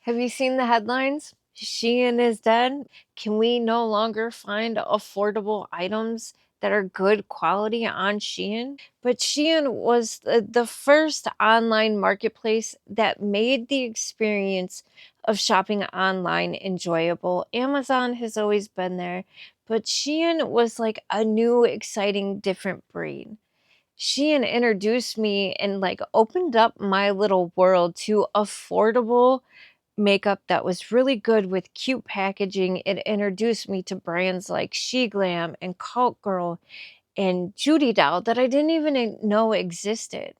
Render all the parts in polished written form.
Have you seen the headlines? Shein is dead. Can we no longer find affordable items that are good quality on Shein? But Shein was the first online marketplace that made the experience of shopping online enjoyable. Amazon has always been there, but Shein was like a new, exciting, different breed. Shein introduced me and like opened up my little world to affordable makeup that was really good with cute packaging. It introduced me to brands like She Glam and Cult Girl and Judy Doll that I didn't even know existed.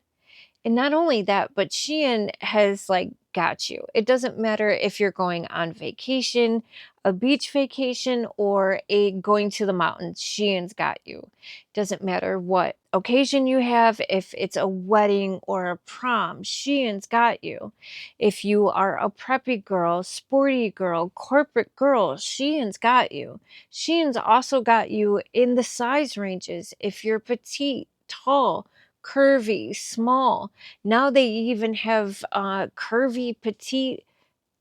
And not only that, but Shein has like got you. It doesn't matter if you're going on vacation, a beach vacation, or a going to the mountains. Shein's got you. Doesn't matter what occasion you have, if it's a wedding or a prom, Shein's got you. If you are a preppy girl, sporty girl, corporate girl, Shein's got you. Shein's also got you in the size ranges. If you're petite, tall, curvy, small. Now they even have curvy petite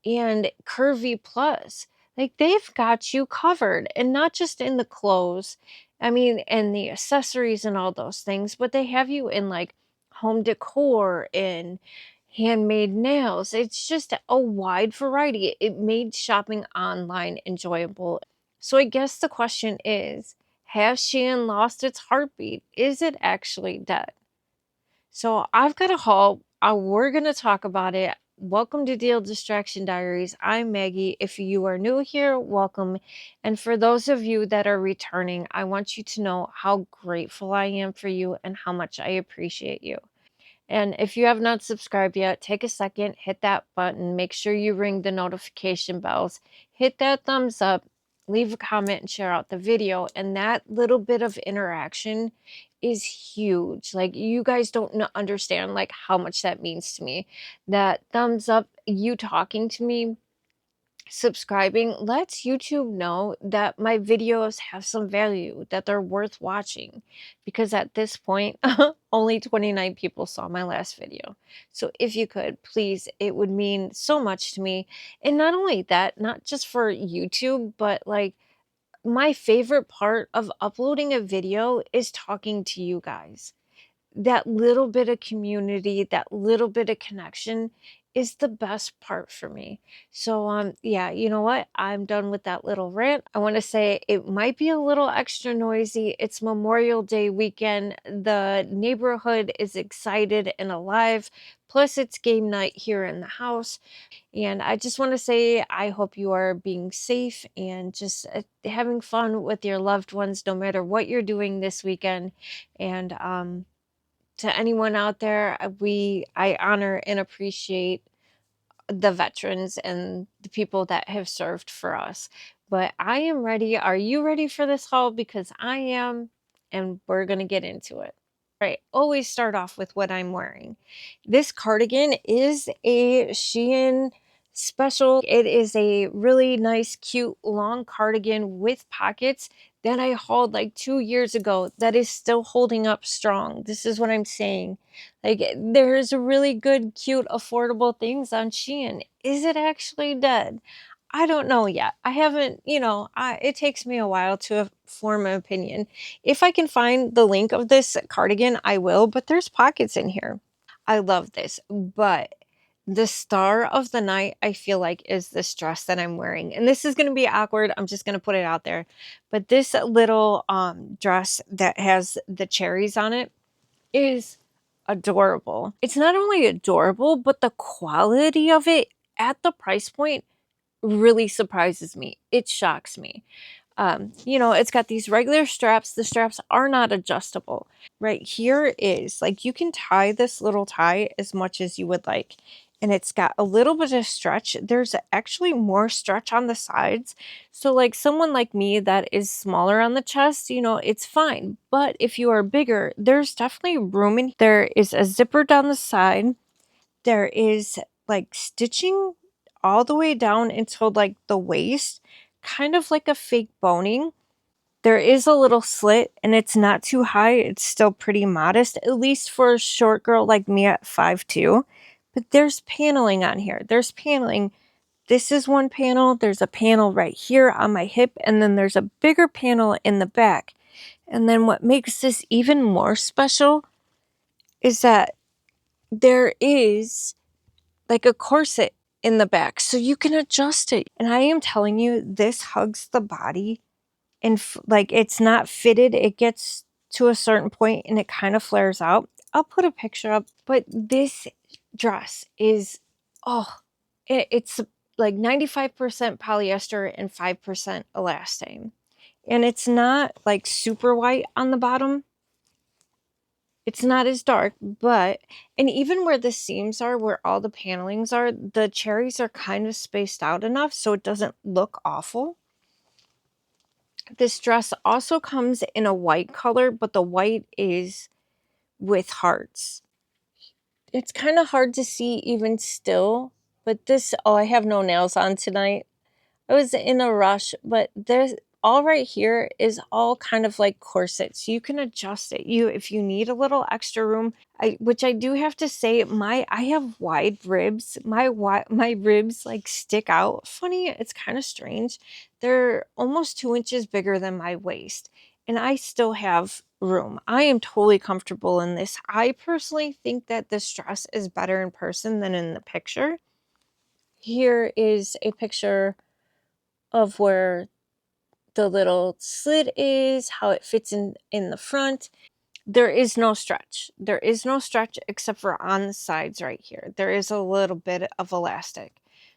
and curvy plus. Like they've got you covered, and not just in the clothes. I mean, and the accessories and all those things, but they have you in like home decor and handmade nails. It's just a wide variety. It made shopping online enjoyable. So I guess the question is, has Shein lost its heartbeat? Is it actually dead? So I've got a haul. We're going to talk about it. Welcome to Deal Distraction Diaries. I'm Maggie. If you are new here, welcome. And for those of you that are returning, I want you to know how grateful I am for you and how much I appreciate you. And if you have not subscribed yet, take a second, hit that button, make sure you ring the notification bells, hit that thumbs up, leave a comment and share out the video. And that little bit of interaction is huge. Like you guys don't understand like how much that means to me. That thumbs up, you talking to me, subscribing lets YouTube know that my videos have some value, that they're worth watching. Because at this point, only 29 people saw my last video. So if you could, please, it would mean so much to me. And not only that, not just for YouTube, but like my favorite part of uploading a video is talking to you guys. That little bit of community, that little bit of connection is the best part for me. So yeah, you know what? I'm done with that little rant. I want to say it might be a little extra noisy. It's Memorial Day weekend. The neighborhood is excited and alive. Plus it's game night here in the house. And I just want to say I hope you are being safe and just having fun with your loved ones no matter what you're doing this weekend. And to anyone out there, I honor and appreciate the veterans and the people that have served for us. But I am ready. Are you ready for this haul? Because I am, and we're gonna get into it. Right, always start off with what I'm wearing. This cardigan is a Shein special. It is a really nice, cute, long cardigan with pockets that I hauled like 2 years ago that is still holding up strong. This is what I'm saying. Like, there's really good, cute, affordable things on Shein. Is it actually dead? I don't know yet. I haven't, it takes me a while to form an opinion. If I can find the link of this cardigan, I will, but there's pockets in here. I love this, but the star of the night, I feel like, is this dress that I'm wearing. And this is going to be awkward. I'm just going to put it out there. But this little dress that has the cherries on it is adorable. It's not only adorable, but the quality of it at the price point really surprises me. It shocks me. It's got these regular straps. The straps are not adjustable. Right here is like you can tie this little tie as much as you would like. And it's got a little bit of stretch. There's actually more stretch on the sides. So like someone like me that is smaller on the chest, it's fine. But if you are bigger, there's definitely room in. There is a zipper down the side. There is like stitching all the way down until like the waist, kind of like a fake boning. There is a little slit and it's not too high. It's still pretty modest, at least for a short girl like me at 5'2". But there's paneling on here. There's paneling This is one panel. There's a panel right here on my hip, and then there's a bigger panel in the back. And then what makes this even more special is that there is like a corset in the back, so you can adjust it. And I am telling you, this hugs the body, and like, it's not fitted. It gets to a certain point and it kind of flares out. I'll put a picture up, but this dress is, oh, it's like 95% polyester and 5% elastane. And it's not like super white on the bottom. It's not as dark, but, and even where the seams are, where all the panelings are, the cherries are kind of spaced out enough so it doesn't look awful. This dress also comes in a white color, but the white is with hearts. It's kind of hard to see even still, but this, oh, I have no nails on tonight. I was in a rush, but there's all right here is all kind of like corsets. You can adjust it. If you need a little extra room, which I do have to say, I have wide ribs. My ribs like stick out. Funny, it's kind of strange. They're almost 2 inches bigger than my waist, and I still have room. I am totally comfortable in this. I personally think that this dress is better in person than in the picture. Here is a picture of where the little slit is, how it fits in the front. There is no stretch. There is no stretch except for on the sides right here. There is a little bit of elastic.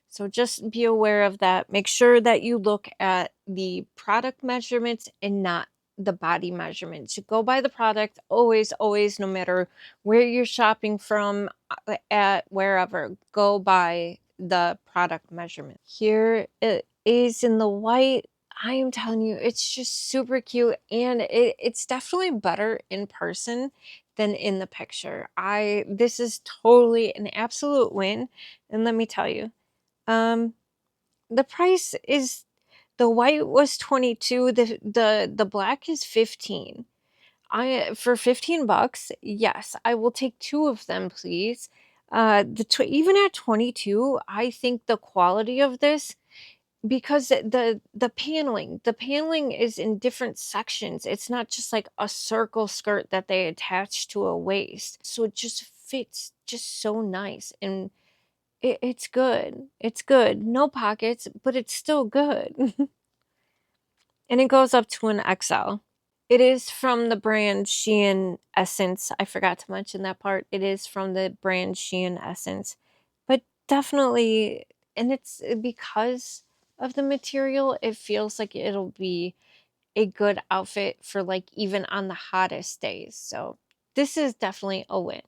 So just be aware of that. Make sure that you look at the product measurements and not the body measurements. You go by the product always, always, no matter where you're shopping from, at wherever, go by the product measurement. Here it is in the white. I am telling you, it's just super cute, and it's definitely better in person than in the picture. This is totally an absolute win, and let me tell you, the price is, the white was 22, the black is 15. For 15 bucks, yes, I will take 2 of them, please. Even at 22, I think the quality of this, because the paneling is in different sections. It's not just like a circle skirt that they attach to a waist, so it just fits just so nice, and it's good. It's good. No pockets, but it's still good. And it goes up to an XL. It is from the brand Shein Essence. I forgot to mention that part. It is from the brand Shein Essence. But definitely, and it's because of the material, it feels like it'll be a good outfit for like even on the hottest days. So this is definitely a win.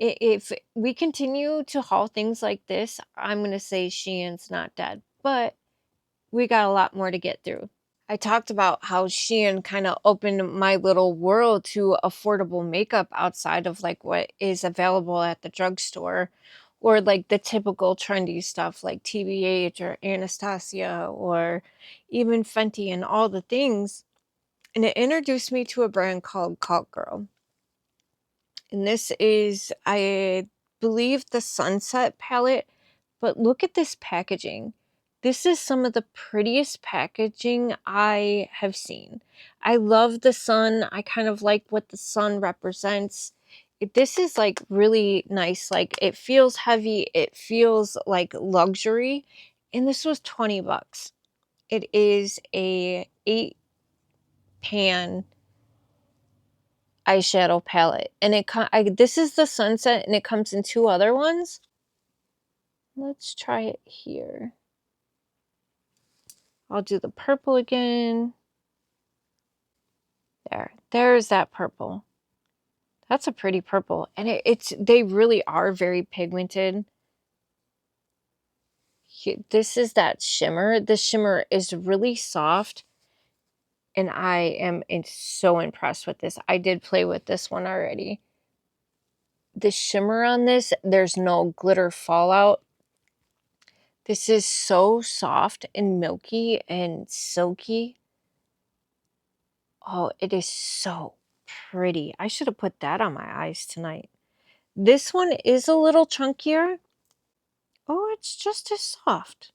If we continue to haul things like this, I'm going to say Shein's not dead. But we got a lot more to get through. I talked about how Shein kind of opened my little world to affordable makeup outside of like what is available at the drugstore, or like the typical trendy stuff like TBH or Anastasia or even Fenty and all the things. And it introduced me to a brand called Cult Girl. And this is, I believe, the Sunset palette. But look at this packaging. This is some of the prettiest packaging I have seen. I love the sun. I kind of like what the sun represents. This is like really nice. Like, it feels heavy. It feels like luxury. And this was 20 bucks. It is a 8-pan eyeshadow palette. And this is the Sunset, and it comes in 2 other ones. Let's try it here. I'll do the purple again. There's that purple. That's a pretty purple. And they really are very pigmented. This is that shimmer. The shimmer is really soft. And I am so impressed with this. I did play with this one already. The shimmer on this, there's no glitter fallout. This is so soft and milky and silky. Oh, it is so pretty. I should have put that on my eyes tonight. This one is a little chunkier. Oh, it's just as soft.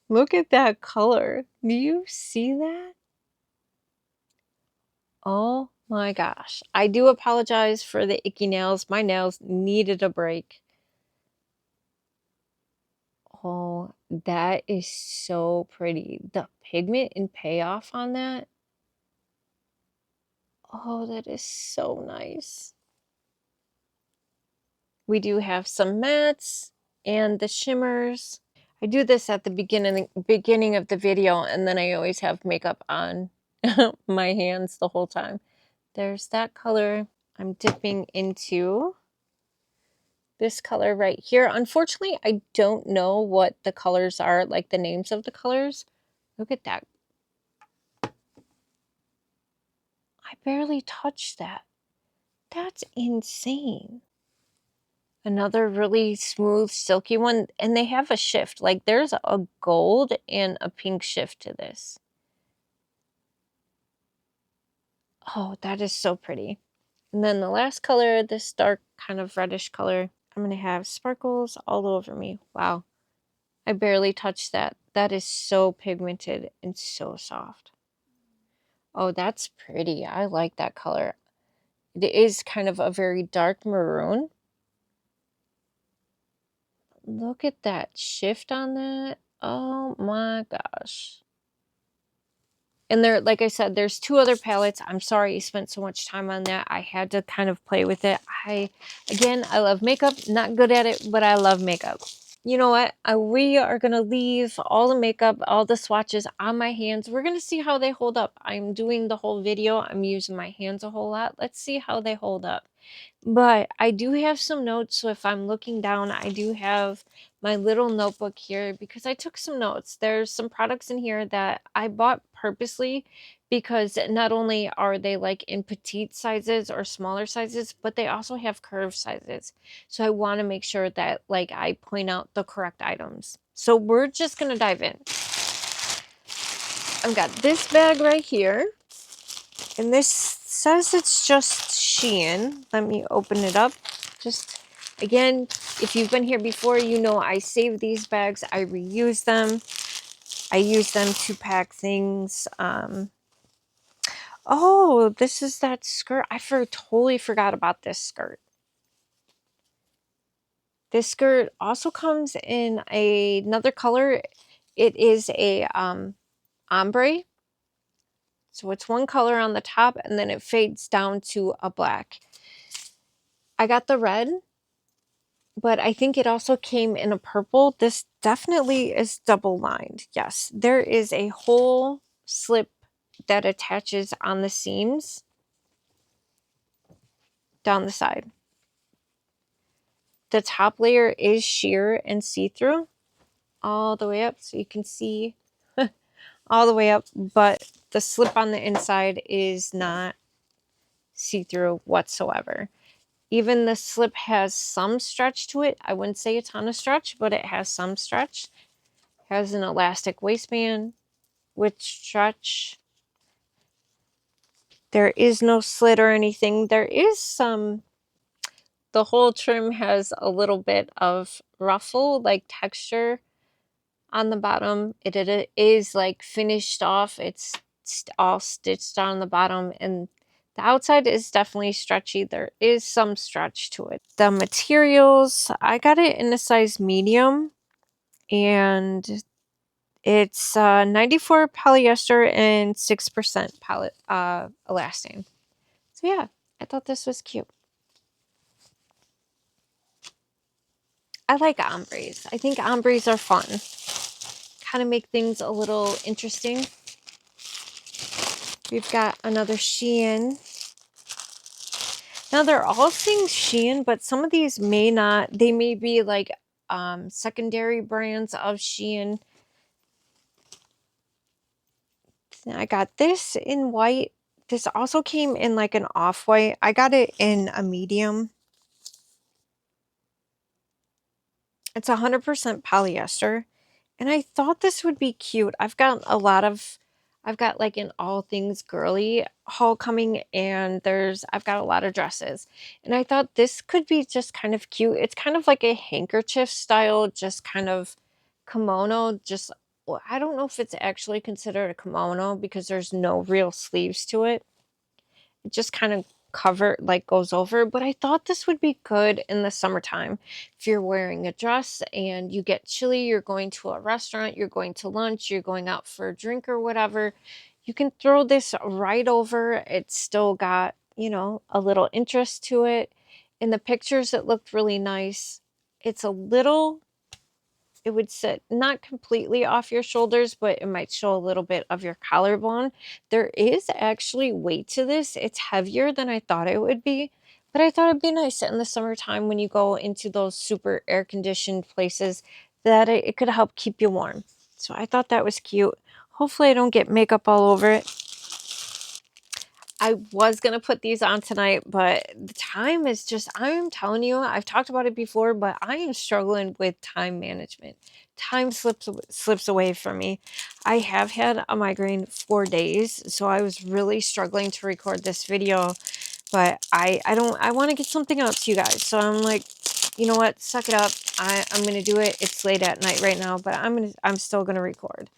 Look at that color. Do you see that? Oh my gosh. I do apologize for the icky nails. My nails needed a break. Oh, that is so pretty. The pigment and payoff on that. Oh, that is so nice. We do have some mattes and the shimmers. I do this at the beginning of the video, and then I always have makeup on my hands the whole time. There's that color. I'm dipping into this color right here. Unfortunately, I don't know what the colors are, like the names of the colors. Look at that. I barely touched that. That's insane. Another really smooth, silky one. And they have a shift. Like there's a gold and a pink shift to this. Oh, that is so pretty. And then the last color, this dark kind of reddish color, I'm going to have sparkles all over me. Wow. I barely touched that. That is so pigmented and so soft. Oh, that's pretty. I like that color. It is kind of a very dark maroon. Look at that shift on that. Oh my gosh. And there, like I said, there's two other palettes. I'm sorry you spent so much time on that. I had to kind of play with it. Again, I love makeup. Not good at it, but I love makeup. You know what? We are going to leave all the makeup, all the swatches on my hands. We're going to see how they hold up. I'm doing the whole video. I'm using my hands a whole lot. Let's see how they hold up. But I do have some notes, so if I'm looking down, I do have my little notebook here because I took some notes. There's some products in here that I bought purposely because not only are they like in petite sizes or smaller sizes, but they also have curved sizes. So I want to make sure that like I point out the correct items. So we're just going to dive in. I've got this bag right here, and this says it's just Shein. Let me open it up. Just again, if you've been here before, you know I save these bags. I reuse them. I use them to pack things. Oh, this is that skirt. I totally forgot about this skirt. This skirt also comes in another color. It is a ombre. So it's one color on the top and then it fades down to a black. I got the red, but I think it also came in a purple. This definitely is double lined. Yes, there is a whole slip that attaches on the seams down the side. The top layer is sheer and see-through all the way up, so you can see all the way up, but the slip on the inside is not see-through whatsoever. Even the slip has some stretch to it. I wouldn't say a ton of stretch, but it has some stretch. It has an elastic waistband with stretch. There is no slit or anything. There is some, the whole trim has a little bit of ruffle, like texture on the bottom. It is like finished off. It's all stitched on the bottom, and the outside is definitely stretchy. There is some stretch to it. The materials, I got it in a size medium, and it's 94 polyester and 6% elastane. So yeah, I thought this was cute. I like ombres. I think ombres are fun. Kind of make things a little interesting. We've got another Shein. Now they're all saying Shein, but some of these may not. They may be like secondary brands of Shein. I got this in white. This also came in like an off-white. I got it in a medium. It's 100% polyester. And I thought this would be cute. I've got like an all things girly haul coming, and I've got a lot of dresses. And I thought this could be just kind of cute. It's kind of like a handkerchief style, just kind of kimono, just I don't know if it's actually considered a kimono because there's no real sleeves to it. It just kind of goes over, but I thought this would be good in the summertime. If you're wearing a dress and you get chilly, you're going to a restaurant, you're going to lunch, you're going out for a drink or whatever, you can throw this right over. It's still got, you know, a little interest to it. In the pictures, it looked really nice. It's a little, it would sit not completely off your shoulders, but it might show a little bit of your collarbone. There is actually weight to this. It's heavier than I thought it would be, but I thought it'd be nice in the summertime when you go into those super air conditioned places that it could help keep you warm. So I thought that was cute. Hopefully I don't get makeup all over it. I was going to put these on tonight, but the time is just, I'm telling you, I've talked about it before, but I am struggling with time management. Time slips away from me. I have had a migraine for days, so I was really struggling to record this video, but I want to get something out to you guys. So I'm like, you know what? Suck it up. I'm going to do it. It's late at night right now, but I'm still going to record.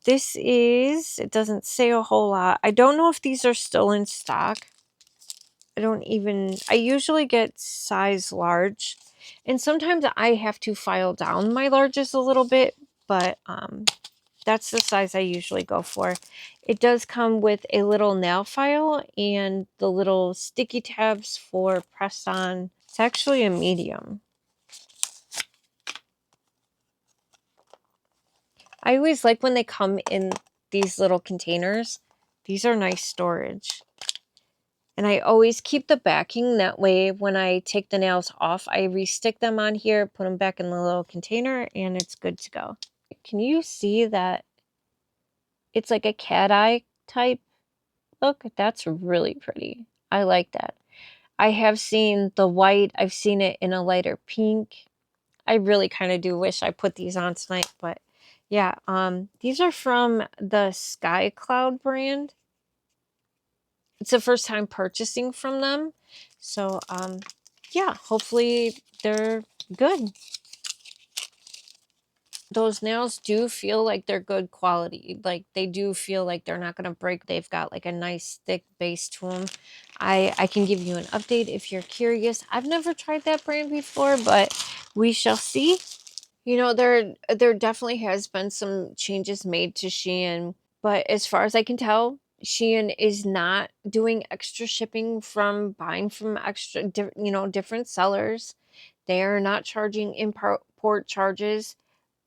This is, it doesn't say a whole lot. I don't know if these are still in stock. I usually get size large. And sometimes I have to file down my larges a little bit, but that's the size I usually go for. It does come with a little nail file and the little sticky tabs for press on. It's actually a medium. I always like when they come in these little containers. These are nice storage. And I always keep the backing. That way, when I take the nails off, I restick them on here, put them back in the little container, and it's good to go. Can you see that it's like a cat eye type look? That's really pretty. I like that. I have seen the white. I've seen it in a lighter pink. I really kind of do wish I put these on tonight, but yeah, these are from the Sky Cloud brand. It's the first time purchasing from them. So, yeah, hopefully they're good. Those nails do feel like they're good quality. Like they do feel like they're not going to break. They've got like a nice thick base to them. I can give you an update if you're curious. I've never tried that brand before, but we shall see. You know, there definitely has been some changes made to Shein, but as far as I can tell, Shein is not doing extra shipping from buying from different sellers. They are not charging import charges,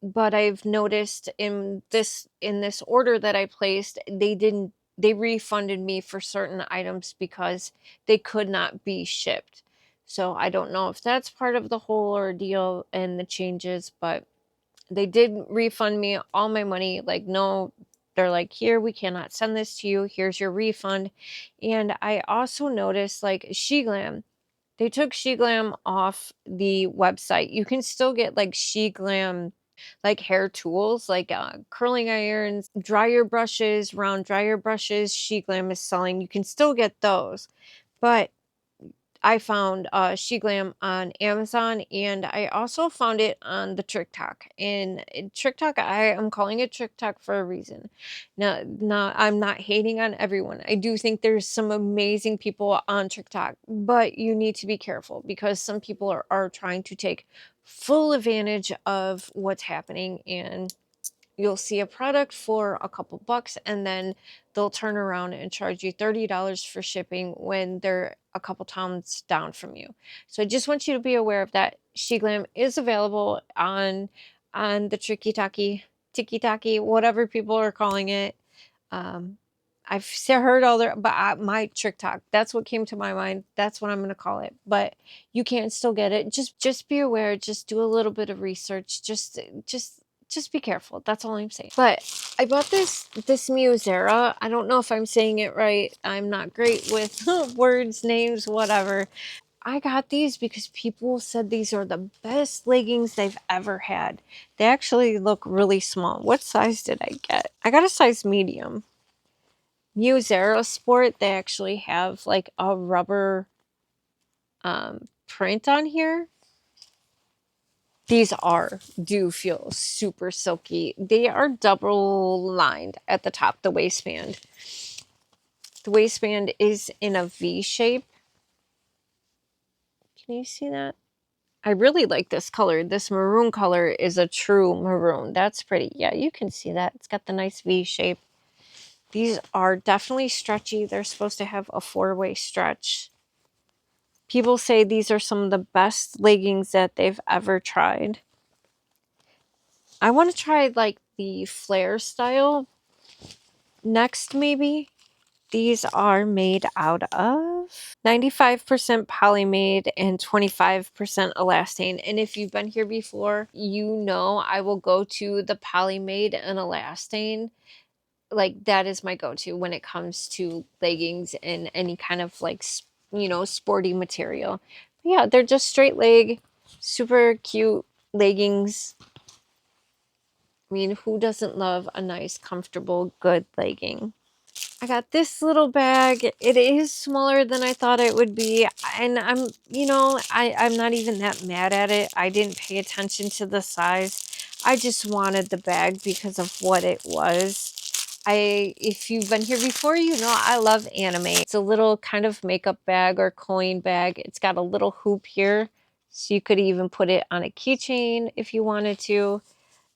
but I've noticed in this order that I placed, they refunded me for certain items because they could not be shipped. So I don't know if that's part of the whole ordeal and the changes, but they did refund me all my money. Like, no, they're like, here, we cannot send this to you. Here's your refund. And I also noticed like SheGlam, they took SheGlam off the website. You can still get like SheGlam like hair tools, like curling irons, dryer brushes, round dryer brushes. SheGlam is selling. You can still get those, but I found SheGlam on Amazon, and I also found it on the TikTok. And TikTok, I am calling it TikTok for a reason. Now, I'm not hating on everyone. I do think there's some amazing people on TikTok, but you need to be careful because some people are trying to take full advantage of what's happening, and you'll see a product for a couple bucks and then they'll turn around and charge you $30 for shipping when they're a couple towns down from you. So I just want you to be aware of that. SheGlam is available on the Tiki Taki, whatever people are calling it. I've heard all their, but my TikTok, that's what came to my mind. That's what I'm going to call it. But you can still get it. Just be aware. Just do a little bit of research. Just be careful. That's all I'm saying. But I bought this Musera. I don't know if I'm saying it right. I'm not great with words, names, whatever. I got these because people said these are the best leggings they've ever had. They actually look really small. What size did I get? I got a size medium. Musera Sport, they actually have like a rubber print on here. These do feel super silky. They are double lined at the top, the waistband. The waistband is in a V shape. Can you see that? I really like this color. This maroon color is a true maroon. That's pretty. Yeah, you can see that. It's got the nice V shape. These are definitely stretchy. They're supposed to have a 4-way stretch. People say these are some of the best leggings that they've ever tried. I want to try like the flare style next, maybe. These are made out of 95% polymade and 25% elastane. And if you've been here before, you know I will go to the polymade and elastane. Like, that is my go-to when it comes to leggings and any kind of like, you know, sporty material. But yeah, they're just straight leg, super cute leggings. I mean, who doesn't love a nice, comfortable, good legging? I got this little bag. It is smaller than I thought it would be. And I'm, you know, I'm not even that mad at it. I didn't pay attention to the size. I just wanted the bag because of what it was. If you've been here before, you know I love anime. It's a little kind of makeup bag or coin bag. It's got a little hoop here. So you could even put it on a keychain if you wanted to.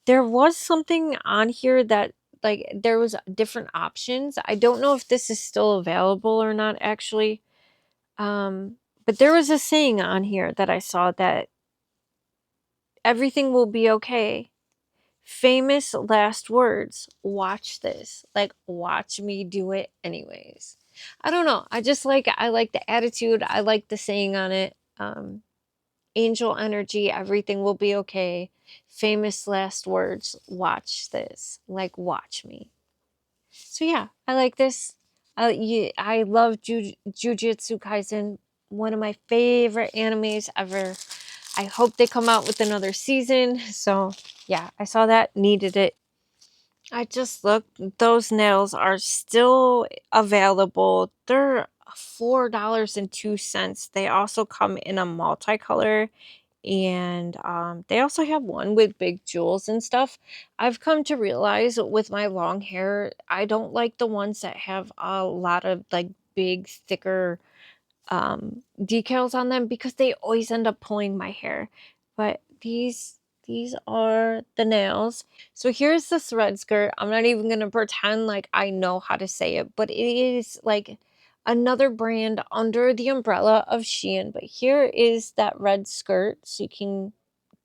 There was something on here that, like, there was different options. I don't know if this is still available or not, actually. But there was a saying on here that I saw that everything will be okay. Famous last words. Watch this. Like, watch me do it anyways. I don't know. I like the attitude. I like the saying on it. Angel energy, everything will be okay. Famous last words, watch this. Like, watch me. So yeah, I like this. I love Jujutsu Kaisen, one of my favorite animes ever. I hope they come out with another season. So yeah, I saw that, needed it. I just looked, those nails are still available. They're $4.02. They also come in a multicolor, and they also have one with big jewels and stuff. I've come to realize with my long hair, I don't like the ones that have a lot of like big, thicker decals on them because they always end up pulling my hair. But these are the nails. So here's the thread skirt. I'm not even gonna pretend like I know how to say it, but it is like another brand under the umbrella of Shein. But here is that red skirt so you can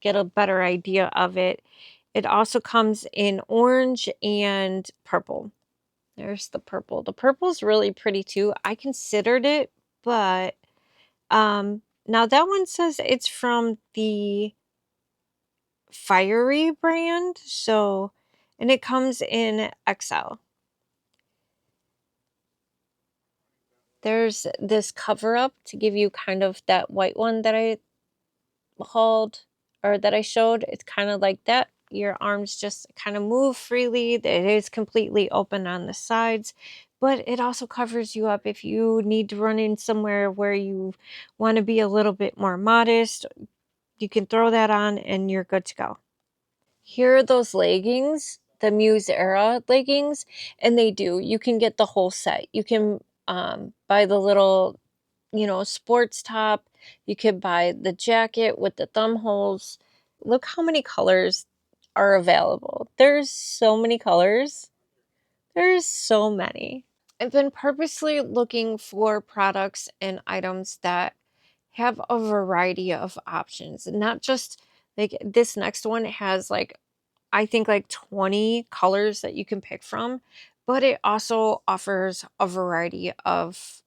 get a better idea of it. It also comes in orange and purple. There's the purple. The purple's really pretty too. I considered it, but now that one says it's from the Fiery brand, so, and it comes in XL. There's this cover up to give you kind of that white one that I hauled, or that I showed. It's kind of like that. Your arms just kind of move freely. It is completely open on the sides, but it also covers you up if you need to run in somewhere where you want to be a little bit more modest. You can throw that on and you're good to go. Here are those leggings, the Musera leggings, and they do. You can get the whole set. You can buy the little, you know, sports top. You could buy the jacket with the thumb holes. Look how many colors are available. There's so many colors. There's so many. I've been purposely looking for products and items that have a variety of options, not just like this next one has like, I think like 20 colors that you can pick from, but it also offers a variety of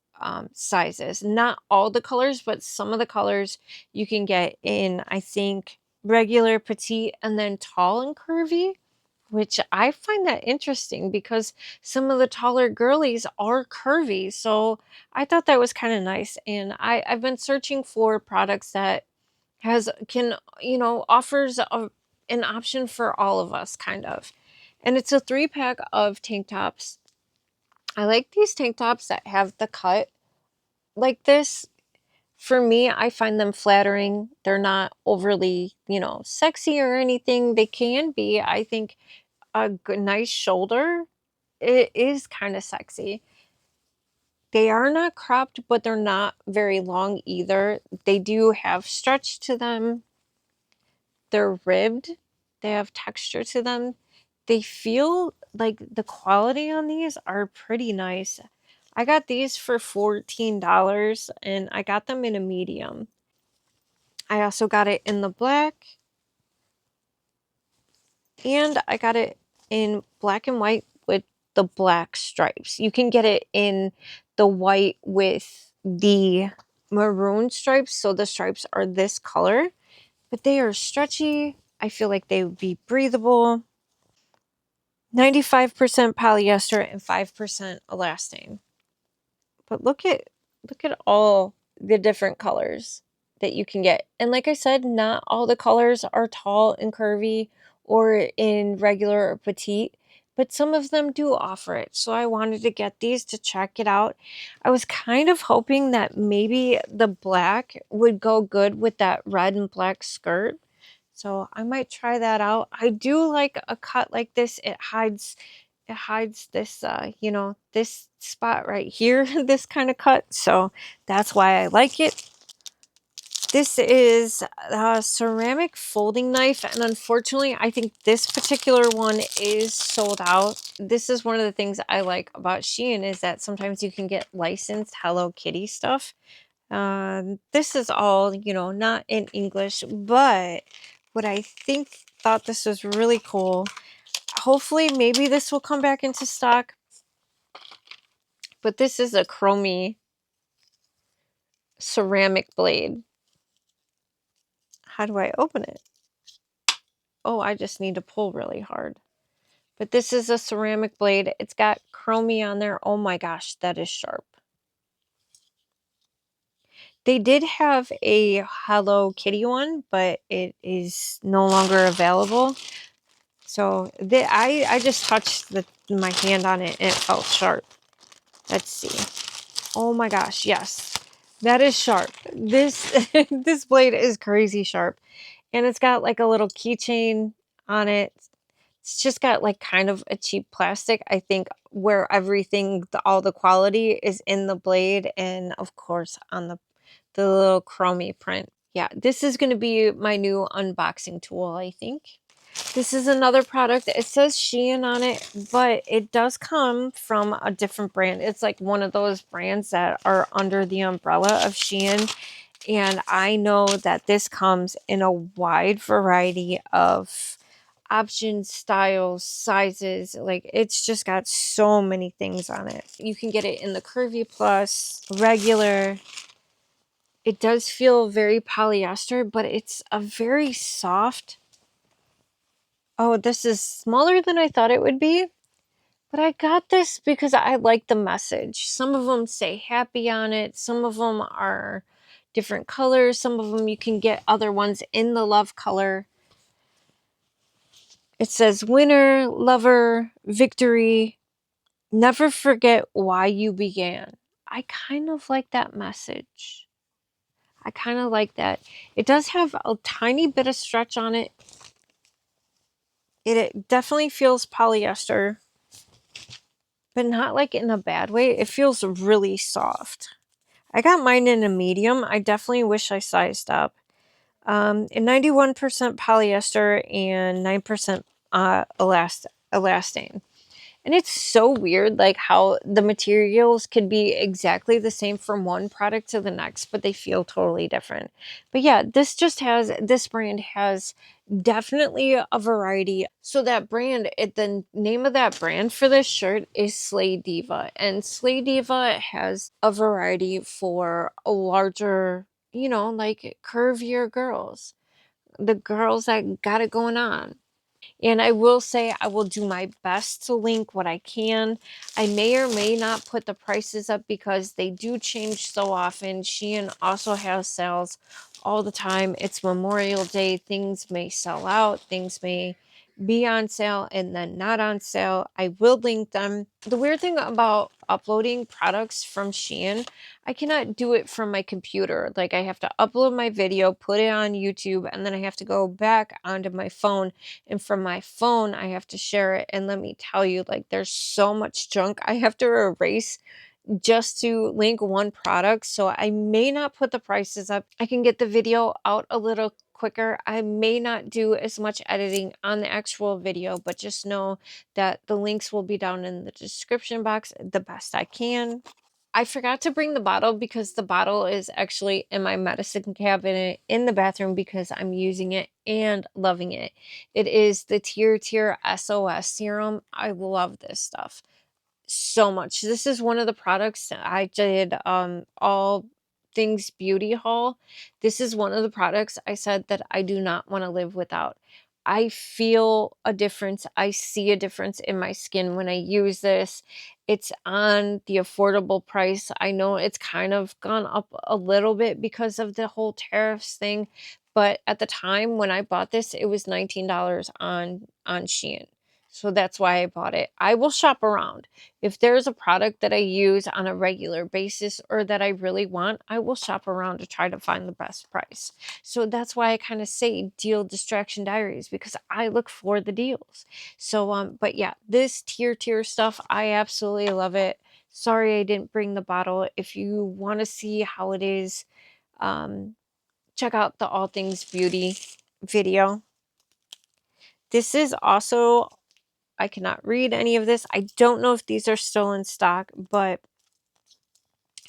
sizes. Not all the colors, but some of the colors you can get in, I think, regular, petite, and then tall and curvy, which I find that interesting because some of the taller girlies are curvy. So I thought that was kind of nice. And I've been searching for products that you know, offers an option for all of us, kind of. And it's a 3-pack of tank tops. I like these tank tops that have the cut like this. For me, I find them flattering. They're not overly, you know, sexy or anything. They can be. I think a good, nice shoulder, it is kind of sexy. They are not cropped, but they're not very long either. They do have stretch to them. They're ribbed. They have texture to them. They feel like the quality on these are pretty nice. I got these for $14 and I got them in a medium. I also got it in the black and I got it in black and white with the black stripes. You can get it in the white with the maroon stripes, so the stripes are this color, but they are stretchy. I feel like they would be breathable. 95% polyester and 5% elastane. But look at all the different colors that you can get. And like I said, not all the colors are tall and curvy or in regular or petite, but some of them do offer it. So I wanted to get these to check it out. I was kind of hoping that maybe the black would go good with that red and black skirt. So I might try that out. I do like a cut like this. It hides this you know, this spot right here, this kind of cut. So that's why I like it. This is a ceramic folding knife, and unfortunately I think this particular one is sold out. This is one of the things I like about Shein, is that sometimes you can get licensed Hello Kitty stuff. This is all, you know, not in English, but what I thought this was really cool. Hopefully, maybe this will come back into stock. But this is a chromey ceramic blade. How do I open it? Oh, I just need to pull really hard. But this is a ceramic blade. It's got chromey on there. Oh my gosh, that is sharp. They did have a Hello Kitty one, but it is no longer available. So I just touched my hand on it and it felt sharp. Let's see. Oh my gosh, yes. That is sharp. This this blade is crazy sharp. And it's got like a little keychain on it. It's just got like kind of a cheap plastic, I think, where everything, all the quality is in the blade and of course on the little chromey print. Yeah, this is going to be my new unboxing tool, I think. This is another product. It says Shein on it, but it does come from a different brand. It's like one of those brands that are under the umbrella of Shein. And I know that this comes in a wide variety of options, styles, sizes. Like, it's just got so many things on it. You can get it in the curvy plus, regular. It does feel very polyester, but it's a very soft. Oh, this is smaller than I thought it would be. But I got this because I like the message. Some of them say happy on it. Some of them are different colors. Some of them you can get other ones in the love color. It says winner, lover, victory. Never forget why you began. I kind of like that message. I kind of like that. It does have a tiny bit of stretch on it. It definitely feels polyester, but not like in a bad way. It feels really soft. I got mine in a medium. I definitely wish I sized up. In 91% polyester and 9% elastane. And it's so weird, like how the materials could be exactly the same from one product to the next, but they feel totally different. But yeah, this brand has definitely a variety. So that brand, the name of that brand for this shirt is Slaydiva. And Slaydiva has a variety for a larger, you know, like curvier girls. The girls that got it going on. And I will say I will do my best to link what I can. I may or may not put the prices up because they do change so often. Shein also has sales all the time. It's Memorial Day. Things may sell out. Things may be on sale and then not on sale. I will link them. The weird thing about uploading products from Shein, I cannot do it from my computer. Like, I have to upload my video, put it on YouTube, and then I have to go back onto my phone. And from my phone, I have to share it. And let me tell you, like, there's so much junk I have to erase just to link one product. So I may not put the prices up. I can get the video out a little quicker. I may not do as much editing on the actual video, but just know that the links will be down in the description box the best I can. I forgot to bring the bottle because the bottle is actually in my medicine cabinet in the bathroom because I'm using it and loving it. It is the TIRTIR SOS Serum. I love this stuff so much. This is one of the products that I did all things beauty haul. This is one of the products I said that I do not want to live without. I feel a difference. I see a difference in my skin when I use this. It's on the affordable price. I know it's kind of gone up a little bit because of the whole tariffs thing, but at the time when I bought this, it was $19 on Shein. So that's why I bought it. I will shop around. If there's a product that I use on a regular basis or that I really want, I will shop around to try to find the best price. So that's why I kind of say deal distraction diaries, because I look for the deals. So but yeah, this tier stuff, I absolutely love it. Sorry I didn't bring the bottle. If you want to see how it is, check out the All Things Beauty video. This is also, I cannot read any of this. I don't know if these are still in stock, but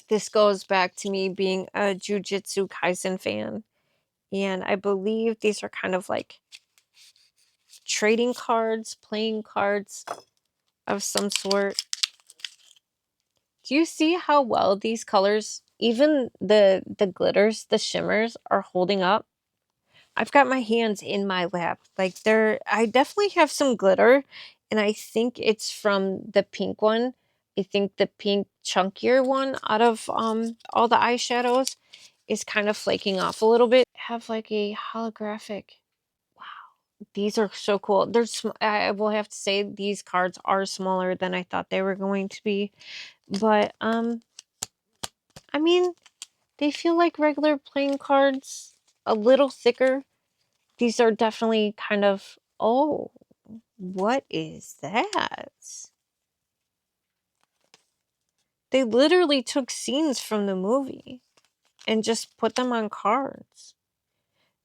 this goes back to me being a Jujutsu Kaisen fan. And I believe these are kind of like trading cards, playing cards of some sort. Do you see how well these colors, even the glitters, the shimmers, are holding up? I've got my hands in my lap. Like, I definitely have some glitter, and I think it's from the pink one. I think the pink chunkier one out of all the eyeshadows is kind of flaking off a little bit. Have like a holographic. Wow, these are so cool. I will have to say these cards are smaller than I thought they were going to be, but I mean, they feel like regular playing cards, a little thicker. These are definitely kind of, oh, what is that? They literally took scenes from the movie and just put them on cards.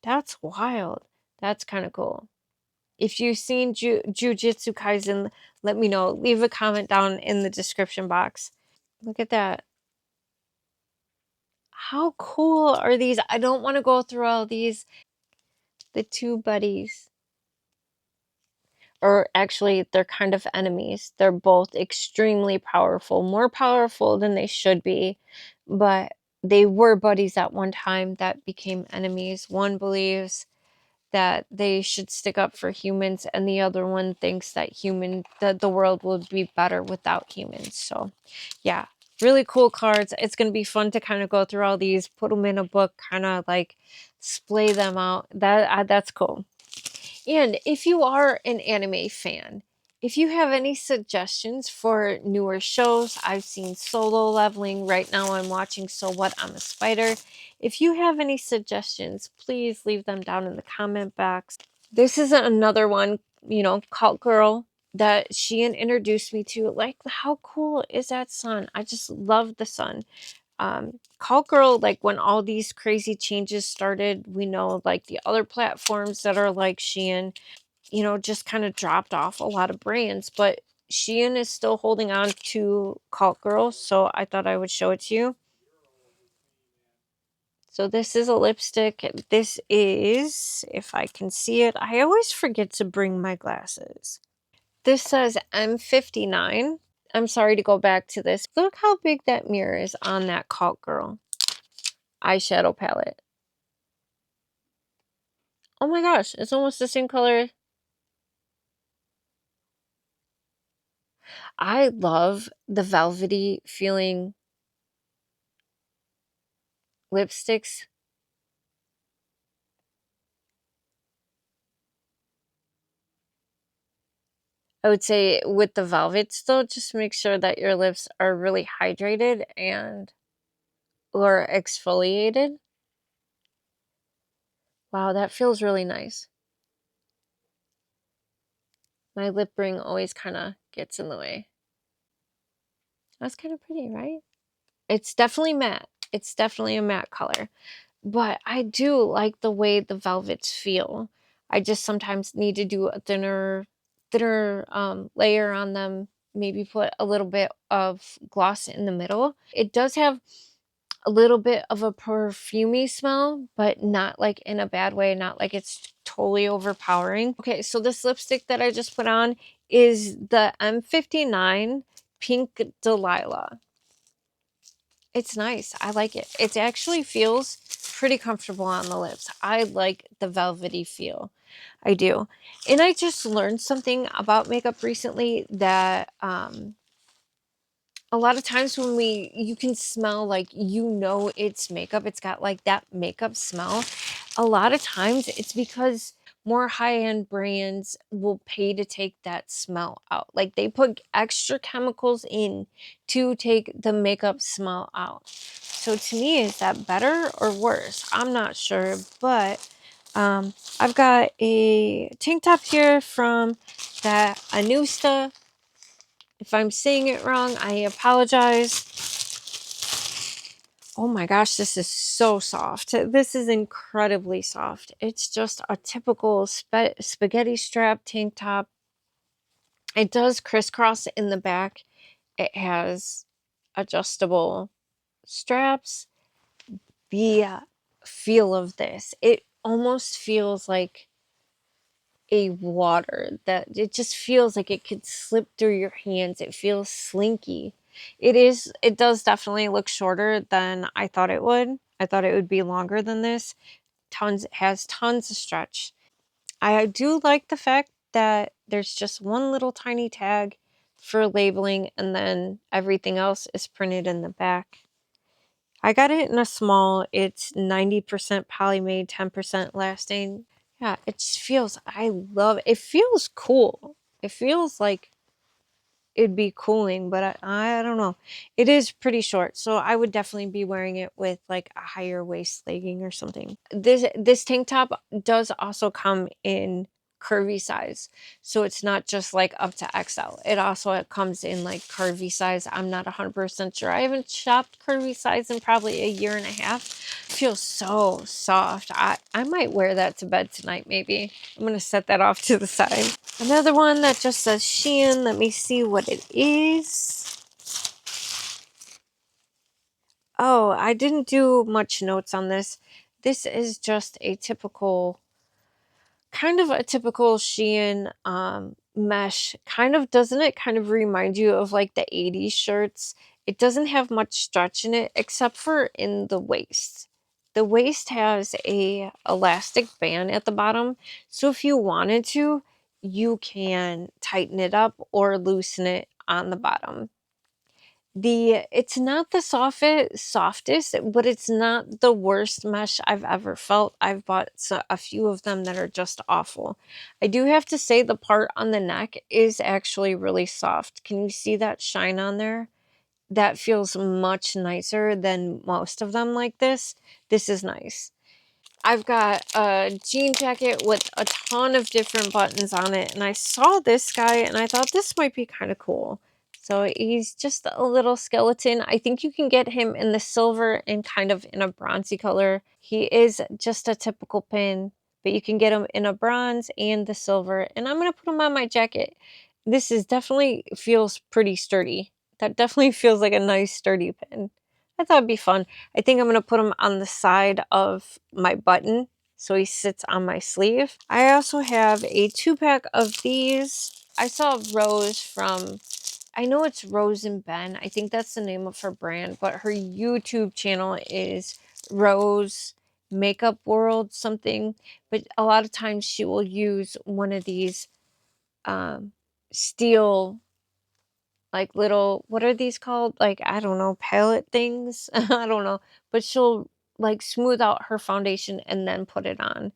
That's wild. That's kind of cool. If you've seen Jujutsu Kaisen, let me know. Leave a comment down in the description box. Look at that. How cool are these? I don't want to go through all these. The two buddies. Or actually, they're kind of enemies. They're both extremely powerful, more powerful than they should be, but they were buddies at one time that became enemies. One believes that they should stick up for humans, and the other one thinks that the world would be better without humans. So yeah, really cool cards. It's going to be fun to kind of go through all these, put them in a book, kind of like splay them out. That's cool. And if you are an anime fan, if you have any suggestions for newer shows, I've seen Solo Leveling. Right now I'm watching So What, I'm a Spider. If you have any suggestions, please leave them down in the comment box. This is another one, Cult Girl, that Shein introduced me to. Like, how cool is that sun? I just love the sun. Call Girl, like when all these crazy changes started, we know like the other platforms that are like Shein, just kind of dropped off a lot of brands, but Shein is still holding on to Cult Girl, so I thought I would show it to you. So this is a lipstick. This is, if I can see it, I always forget to bring my glasses. This says M59. I'm sorry to go back to this. Look how big that mirror is on that Cult Girl eyeshadow palette. Oh my gosh, it's almost the same color. I love the velvety feeling lipsticks. I would say with the velvets though, just make sure that your lips are really hydrated and or exfoliated. Wow, that feels really nice. My lip ring always kind of gets in the way. That's kind of pretty, right? It's definitely matte. It's definitely a matte color. But I do like the way the velvets feel. I just sometimes need to do a thinner layer on them. Maybe put a little bit of gloss in the middle. It does have a little bit of a perfumey smell, but not like in a bad way, not like it's totally overpowering. Okay, so this lipstick that I just put on is the M59 Pink Delilah. It's nice. I like it. It actually feels pretty comfortable on the lips. I like the velvety feel. I do. And I just learned something about makeup recently that a lot of times when you can smell, like, it's makeup, it's got like that makeup smell. A lot of times it's because more high-end brands will pay to take that smell out. Like, they put extra chemicals in to take the makeup smell out. So to me, is that better or worse? I'm not sure, but I've got a tank top here from that Anewsta. If I'm saying it wrong, I apologize. Oh my gosh, this is so soft. This is incredibly soft. It's just a typical spaghetti strap tank top. It does crisscross in the back. It has adjustable straps. The feel of this, it almost feels like a water, that it just feels like it could slip through your hands. It feels slinky. It does definitely look shorter than I thought it would. I thought it would be longer than this. Has tons of stretch. I do like the fact that there's just one little tiny tag for labeling, and then everything else is printed in the back. I got it in a small. It's 90% polymade, 10% elastane. Yeah, it just feels, I love it. It feels cool. It feels like it'd be cooling, but I don't know. It is pretty short, so I would definitely be wearing it with like a higher waist legging or something. This tank top does also come in curvy size, so it's not just like up to XL. It comes in like curvy size. I'm not 100% sure. I haven't shopped curvy size in probably a year and a half. It feels so soft. I might wear that to bed tonight, maybe. I'm gonna set that off to the side. Another one that just says Shein. Let me see what it is. Oh, I didn't do much notes on this. This is just a typical, kind of a typical Shein mesh. Kind of, doesn't it kind of remind you of like the 80s shirts? It doesn't have much stretch in it except for in the waist. The waist has a elastic band at the bottom, so if you wanted to, you can tighten it up or loosen it on the bottom. It's not the softest, but it's not the worst mesh I've ever felt. I've bought a few of them that are just awful. I do have to say the part on the neck is actually really soft. Can you see that shine on there? That feels much nicer than most of them like this. This is nice. I've got a jean jacket with a ton of different buttons on it, and I saw this guy and I thought this might be kind of cool. So he's just a little skeleton. I think you can get him in the silver and kind of in a bronzy color. He is just a typical pin, but you can get him in a bronze and the silver. And I'm going to put him on my jacket. This is definitely feels pretty sturdy. That definitely feels like a nice sturdy pin. I thought it'd be fun. I think I'm going to put him on the side of my button so he sits on my sleeve. I also have a 2-pack of these. I saw Rose from, I know it's Rose and Ben. I think that's the name of her brand, but her YouTube channel is Rose Makeup World something. But a lot of times she will use one of these steel, like, little, what are these called? Like, I don't know, palette things? I don't know. But she'll like smooth out her foundation and then put it on.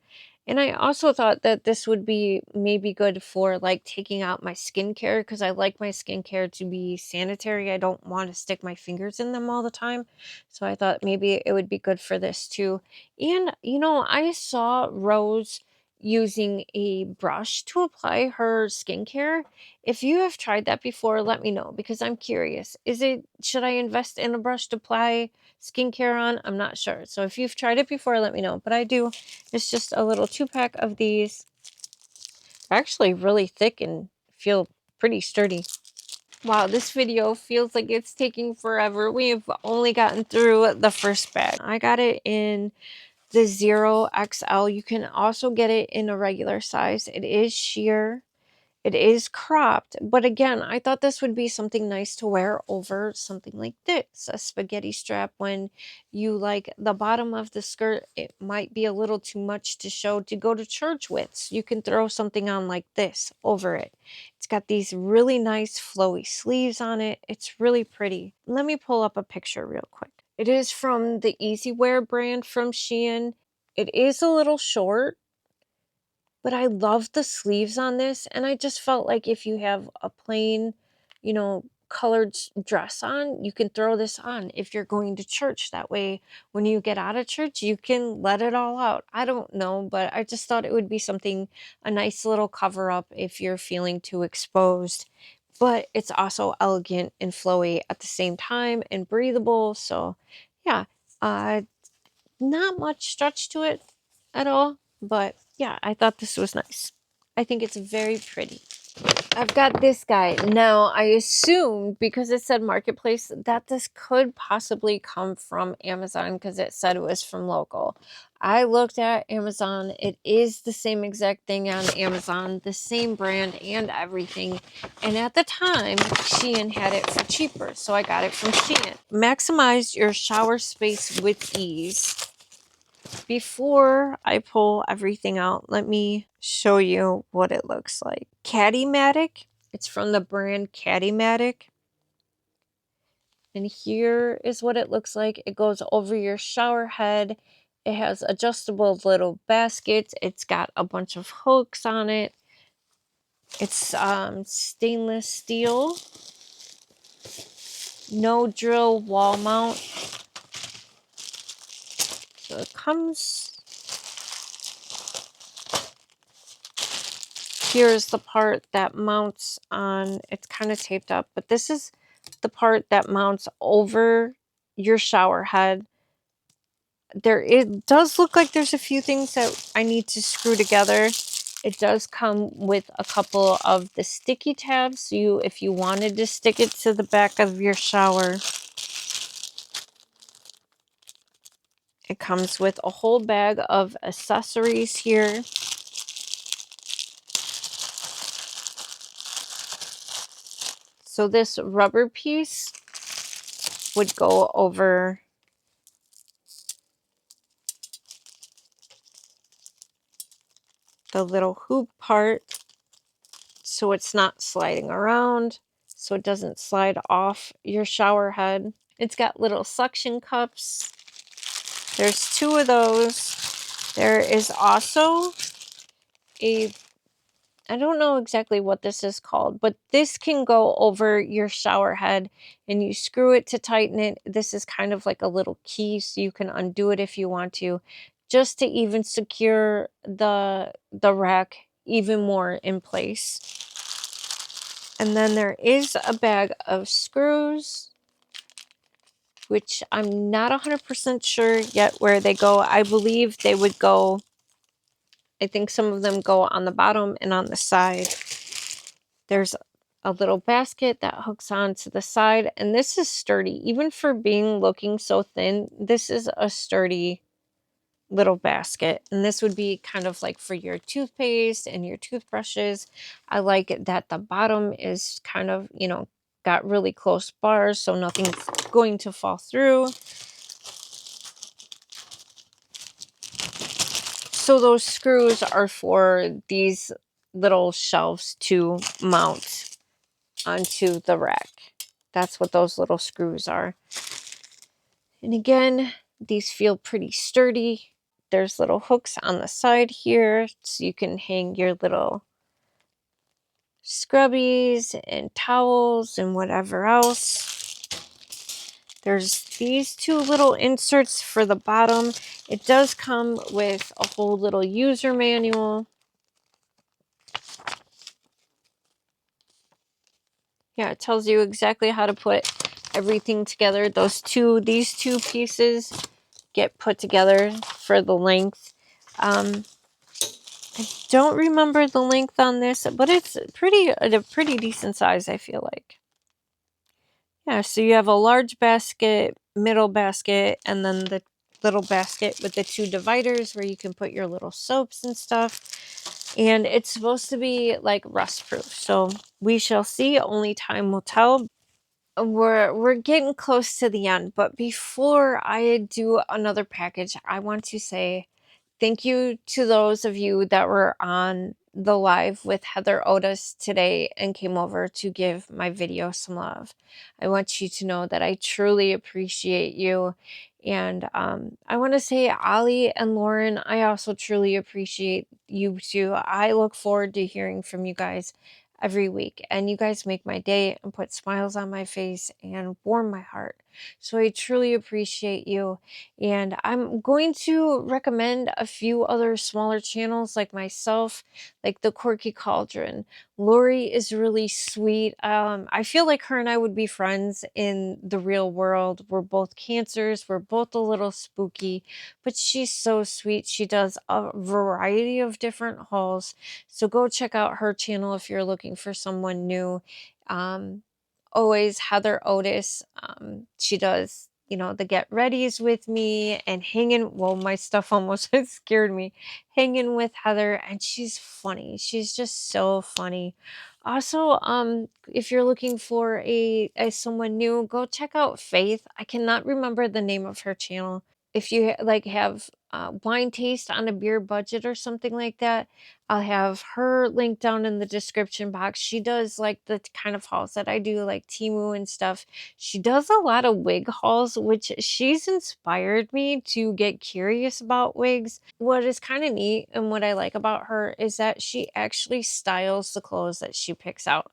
And I also thought that this would be maybe good for like taking out my skincare, because I like my skincare to be sanitary. I don't want to stick my fingers in them all the time. So I thought maybe it would be good for this too. And you know, I saw Rose using a brush to apply her skincare. If you have tried that before, let me know, because I'm curious. Should I invest in a brush to apply skincare on? I'm not sure. So if you've tried it before, let me know. But I do. It's just a little 2-pack of these. They're actually really thick and feel pretty sturdy. Wow, this video feels like it's taking forever. We have only gotten through the first bag. I got it in the 0XL. You can also get it in a regular size. It is sheer. It is cropped, but again, I thought this would be something nice to wear over something like this, a spaghetti strap. When you like the bottom of the skirt, it might be a little too much to show to go to church with. So you can throw something on like this over it. It's got these really nice flowy sleeves on it. It's really pretty. Let me pull up a picture real quick. It is from the EZwear brand from Shein. It is a little short, but I love the sleeves on this, and I just felt like if you have a plain, you know, colored dress on, you can throw this on if you're going to church. That way, when you get out of church, you can let it all out. I don't know, but I just thought it would be something, a nice little cover up if you're feeling too exposed. But it's also elegant and flowy at the same time and breathable. So, yeah, uh, not much stretch to it at all, but yeah, I thought this was nice. I think it's very pretty. I've got this guy. Now, I assumed, because it said Marketplace, that this could possibly come from Amazon because it said it was from local. I looked at Amazon. It is the same exact thing on Amazon, the same brand and everything. And at the time, Shein had it for cheaper, so I got it from Shein. Maximize your shower space with ease. Before I pull everything out, let me show you what it looks like. CADIMAC. It's from the brand CADIMAC. And here is what it looks like. It goes over your shower head. It has adjustable little baskets. It's got a bunch of hooks on it. It's stainless steel. No drill wall mount. So it comes... Here's the part that mounts on, it's kind of taped up, but this is the part that mounts over your shower head. It does look like there's a few things that I need to screw together. It does come with a couple of the sticky tabs. So if you wanted to stick it to the back of your shower, it comes with a whole bag of accessories here. So this rubber piece would go over the little hoop part, so it's not sliding around, so it doesn't slide off your shower head. It's got little suction cups. There's 2 of those. There is also I don't know exactly what this is called, but this can go over your shower head and you screw it to tighten it. This is kind of like a little key, so you can undo it if you want to, just to even secure the rack even more in place. And then there is a bag of screws, which I'm not 100% sure yet where they go. I believe they would go, I think some of them go on the bottom and on the side. There's a little basket that hooks onto the side, and this is sturdy. Even for looking so thin, this is a sturdy little basket. And this would be kind of like for your toothpaste and your toothbrushes. I like it that the bottom is kind of, you know, got really close bars, so nothing's going to fall through. So those screws are for these little shelves to mount onto the rack. That's what those little screws are. And again, these feel pretty sturdy. there's little hooks on the side here so you can hang your little scrubbies and towels and whatever else. There's these two little inserts for the bottom. It does come with a whole little user manual. Yeah, it tells you exactly how to put everything together. These two pieces get put together for the length. I don't remember the length on this, but it's a pretty decent size, I feel like. Yeah, so you have a large basket, middle basket, and then the little basket with the two dividers where you can put your little soaps and stuff. And it's supposed to be like rust proof. So we shall see. Only time will tell. We're getting close to the end, but before I do another package, I want to say thank you to those of you that were on the live with Heather Otis today and came over to give my video some love. I want you to know that I truly appreciate you. And I want to say, Ali and Lauren, I also truly appreciate you too. I look forward to hearing from you guys every week, and you guys make my day and put smiles on my face and warm my heart. So I truly appreciate you. And I'm going to recommend a few other smaller channels like myself, like the Quirky Cauldron. Lori is really sweet. I feel like her and I would be friends in the real world. We're both cancers. We're both a little spooky, but she's so sweet. She does a variety of different hauls. So go check out her channel if you're looking for someone new. Always Heather Otis. She does, you know, the get readies with me and hanging. Well, my stuff almost scared me. Hanging with Heather, and she's funny. She's just so funny. Also, if you're looking for a someone new, go check out Faith. I cannot remember the name of her channel. If you like have wine taste on a beer budget or something like that, I'll have her link down in the description box. She does like the kind of hauls that I do, like Temu and stuff. She does a lot of wig hauls, which she's inspired me to get curious about wigs. What is kind of neat and what I like about her is that she actually styles the clothes that she picks out,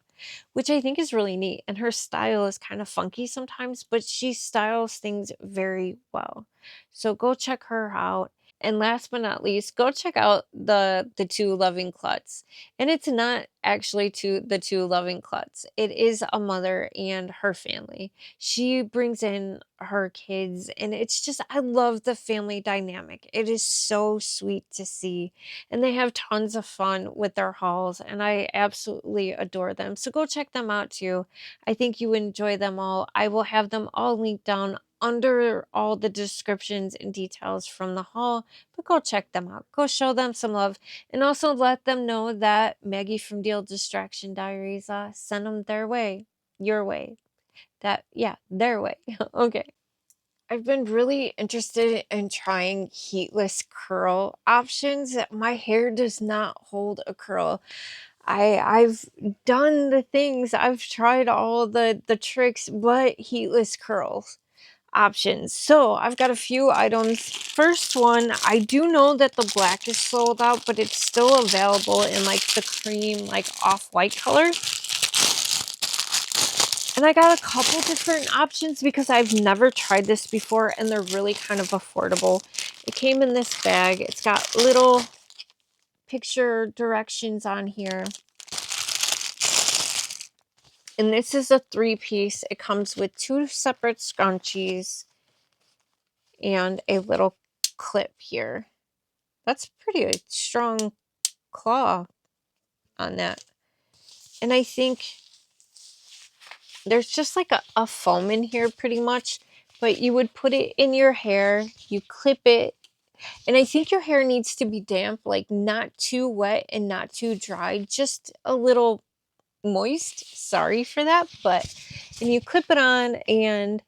which I think is really neat. And her style is kind of funky sometimes, but she styles things very well. So go check her out. And last but not least, go check out the two loving kluts. And it's not actually the two loving kluts. It is a mother and her family. She brings in her kids, and it's just, I love the family dynamic. It is so sweet to see. And they have tons of fun with their hauls, and I absolutely adore them. So go check them out too. I think you enjoy them all. I will have them all linked down under all the descriptions and details from the haul, but go check them out. Go show them some love, and also let them know that Maggie from Deal Distraction Diaries sent them their way, your way. Their way. Okay. I've been really interested in trying heatless curl options. My hair does not hold a curl. I've done the things, I've tried all the tricks, but heatless curls options. So I've got a few items. First one, I do know that the black is sold out, but it's still available in like the cream, like off-white color. And I got a couple different options because I've never tried this before, and they're really kind of affordable. It came in this bag. It's got little picture directions on here. And this is a 3-piece. It comes with 2 separate scrunchies and a little clip here. That's pretty strong claw on that. And I think there's just like a foam in here pretty much, but you would put it in your hair, you clip it, and I think your hair needs to be damp, like not too wet and not too dry, just a little moist. Sorry for that, but and you clip it on, and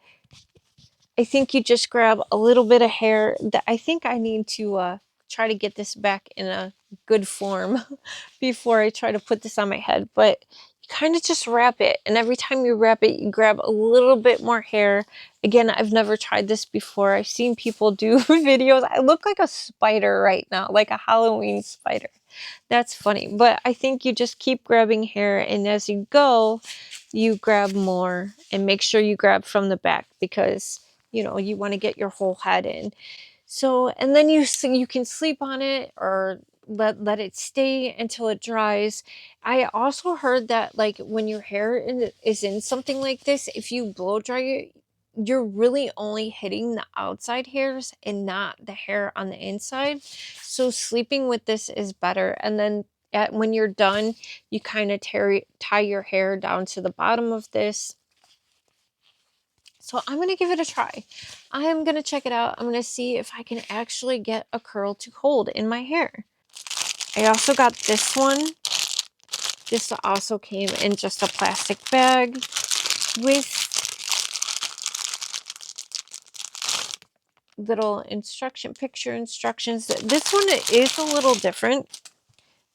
I think you just grab a little bit of hair. That I think I need to try to get this back in a good form before I try to put this on my head. But kind of just wrap it, and every time you wrap it, you grab a little bit more hair. Again, I've never tried this before. I've seen people do videos. I look like a spider right now, like a Halloween spider. That's funny, but I think you just keep grabbing hair, and as you go, you grab more, and make sure you grab from the back because, you know, you want to get your whole head in. So, and then you can sleep on it or let it stay until it dries. I also heard that like when your hair is in something like this, if you blow dry it, you're really only hitting the outside hairs and not the hair on the inside. So sleeping with this is better. And then when you're done, you kind of tie your hair down to the bottom of this. So I'm going to give it a try. I'm going to check it out. I'm going to see if I can actually get a curl to hold in my hair. I also got this one. This also came in just a plastic bag with little picture instructions. This one is a little different.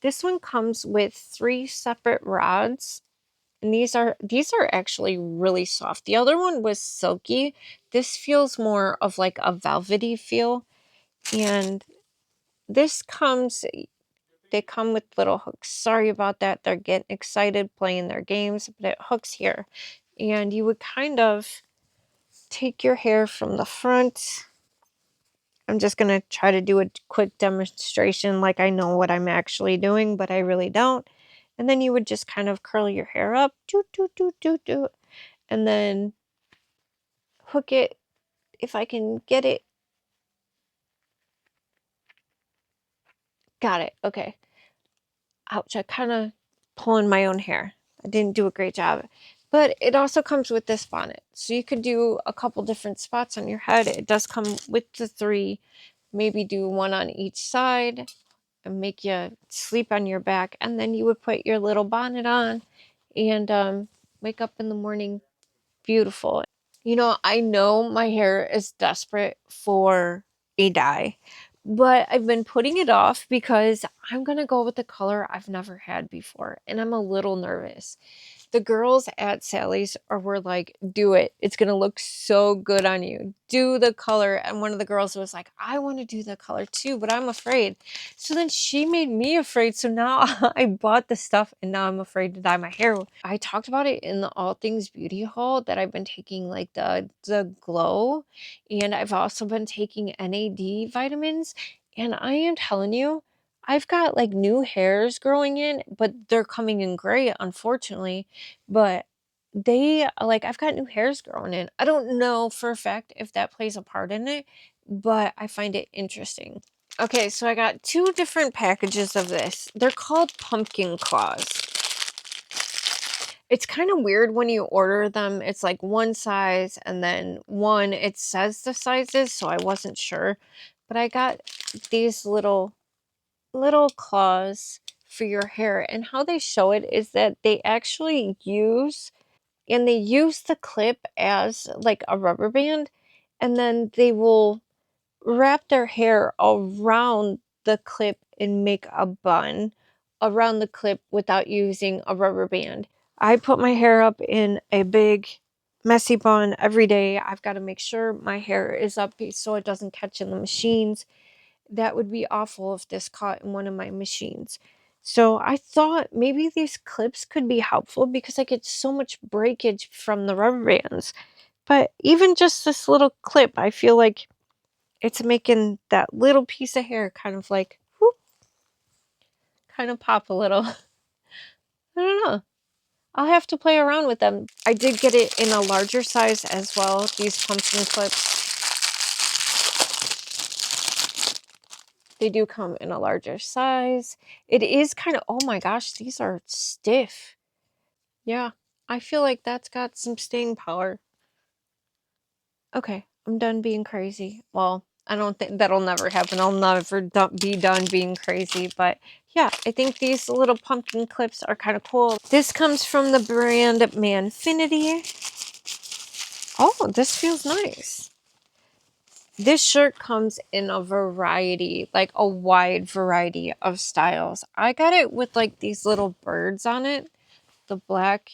This one comes with 3 separate rods. And these are actually really soft. The other one was silky. This feels more of like a velvety feel. And this they come with little hooks. Sorry about that. They're getting excited playing their games, but it hooks here. And you would kind of take your hair from the front. I'm just going to try to do a quick demonstration like I know what I'm actually doing, but I really don't. And then you would just kind of curl your hair up. Doot, doot, doot, doot, doot. And then hook it if I can get it. Got it. Okay. Ouch, I kind of pulling my own hair. I didn't do a great job. But it also comes with this bonnet. So you could do a couple different spots on your head. It does come with the 3. Maybe do 1 on each side and make you sleep on your back. And then you would put your little bonnet on and wake up in the morning beautiful. You know my hair is desperate for a dye, but I've been putting it off because I'm going to go with the color I've never had before, and I'm a little nervous. The girls at Sally's were like, do it. It's going to look so good on you. Do the color. And one of the girls was like, I want to do the color too, but I'm afraid. So then she made me afraid. So now I bought the stuff and now I'm afraid to dye my hair. I talked about it in the All Things Beauty haul that I've been taking like the glow, and I've also been taking NAD vitamins. And I am telling you, I've got like new hairs growing in, but they're coming in gray, unfortunately. But I've got new hairs growing in. I don't know for a fact if that plays a part in it, but I find it interesting. Okay, so I got 2 different packages of this. They're called pumpkin claws. It's kind of weird when you order them. It's like one size and then one, it says the sizes, so I wasn't sure. But I got these little claws for your hair, and how they show it is that they actually use the clip as like a rubber band, and then they will wrap their hair around the clip and make a bun around the clip without using a rubber band. I put my hair up in a big messy bun every day. I've got to make sure my hair is up so it doesn't catch in the machines. That would be awful if this caught in one of my machines. So I thought maybe these clips could be helpful because I get so much breakage from the rubber bands. But even just this little clip, I feel like it's making that little piece of hair kind of like, whoop, kind of pop a little. I don't know. I'll have to play around with them. I did get it in a larger size as well, these pumpkin clips. They do come in a larger size. It is kind of, oh my gosh, these are stiff. Yeah, I feel like that's got some staying power. Okay, I'm done being crazy. Well, I don't think that'll never happen. I'll never be done being crazy. But yeah, I think these little pumpkin clips are kind of cool. This comes from the brand Manfinity. Oh, this feels nice. This shirt comes in a variety, like a wide variety of styles. I got it with like these little birds on it. the black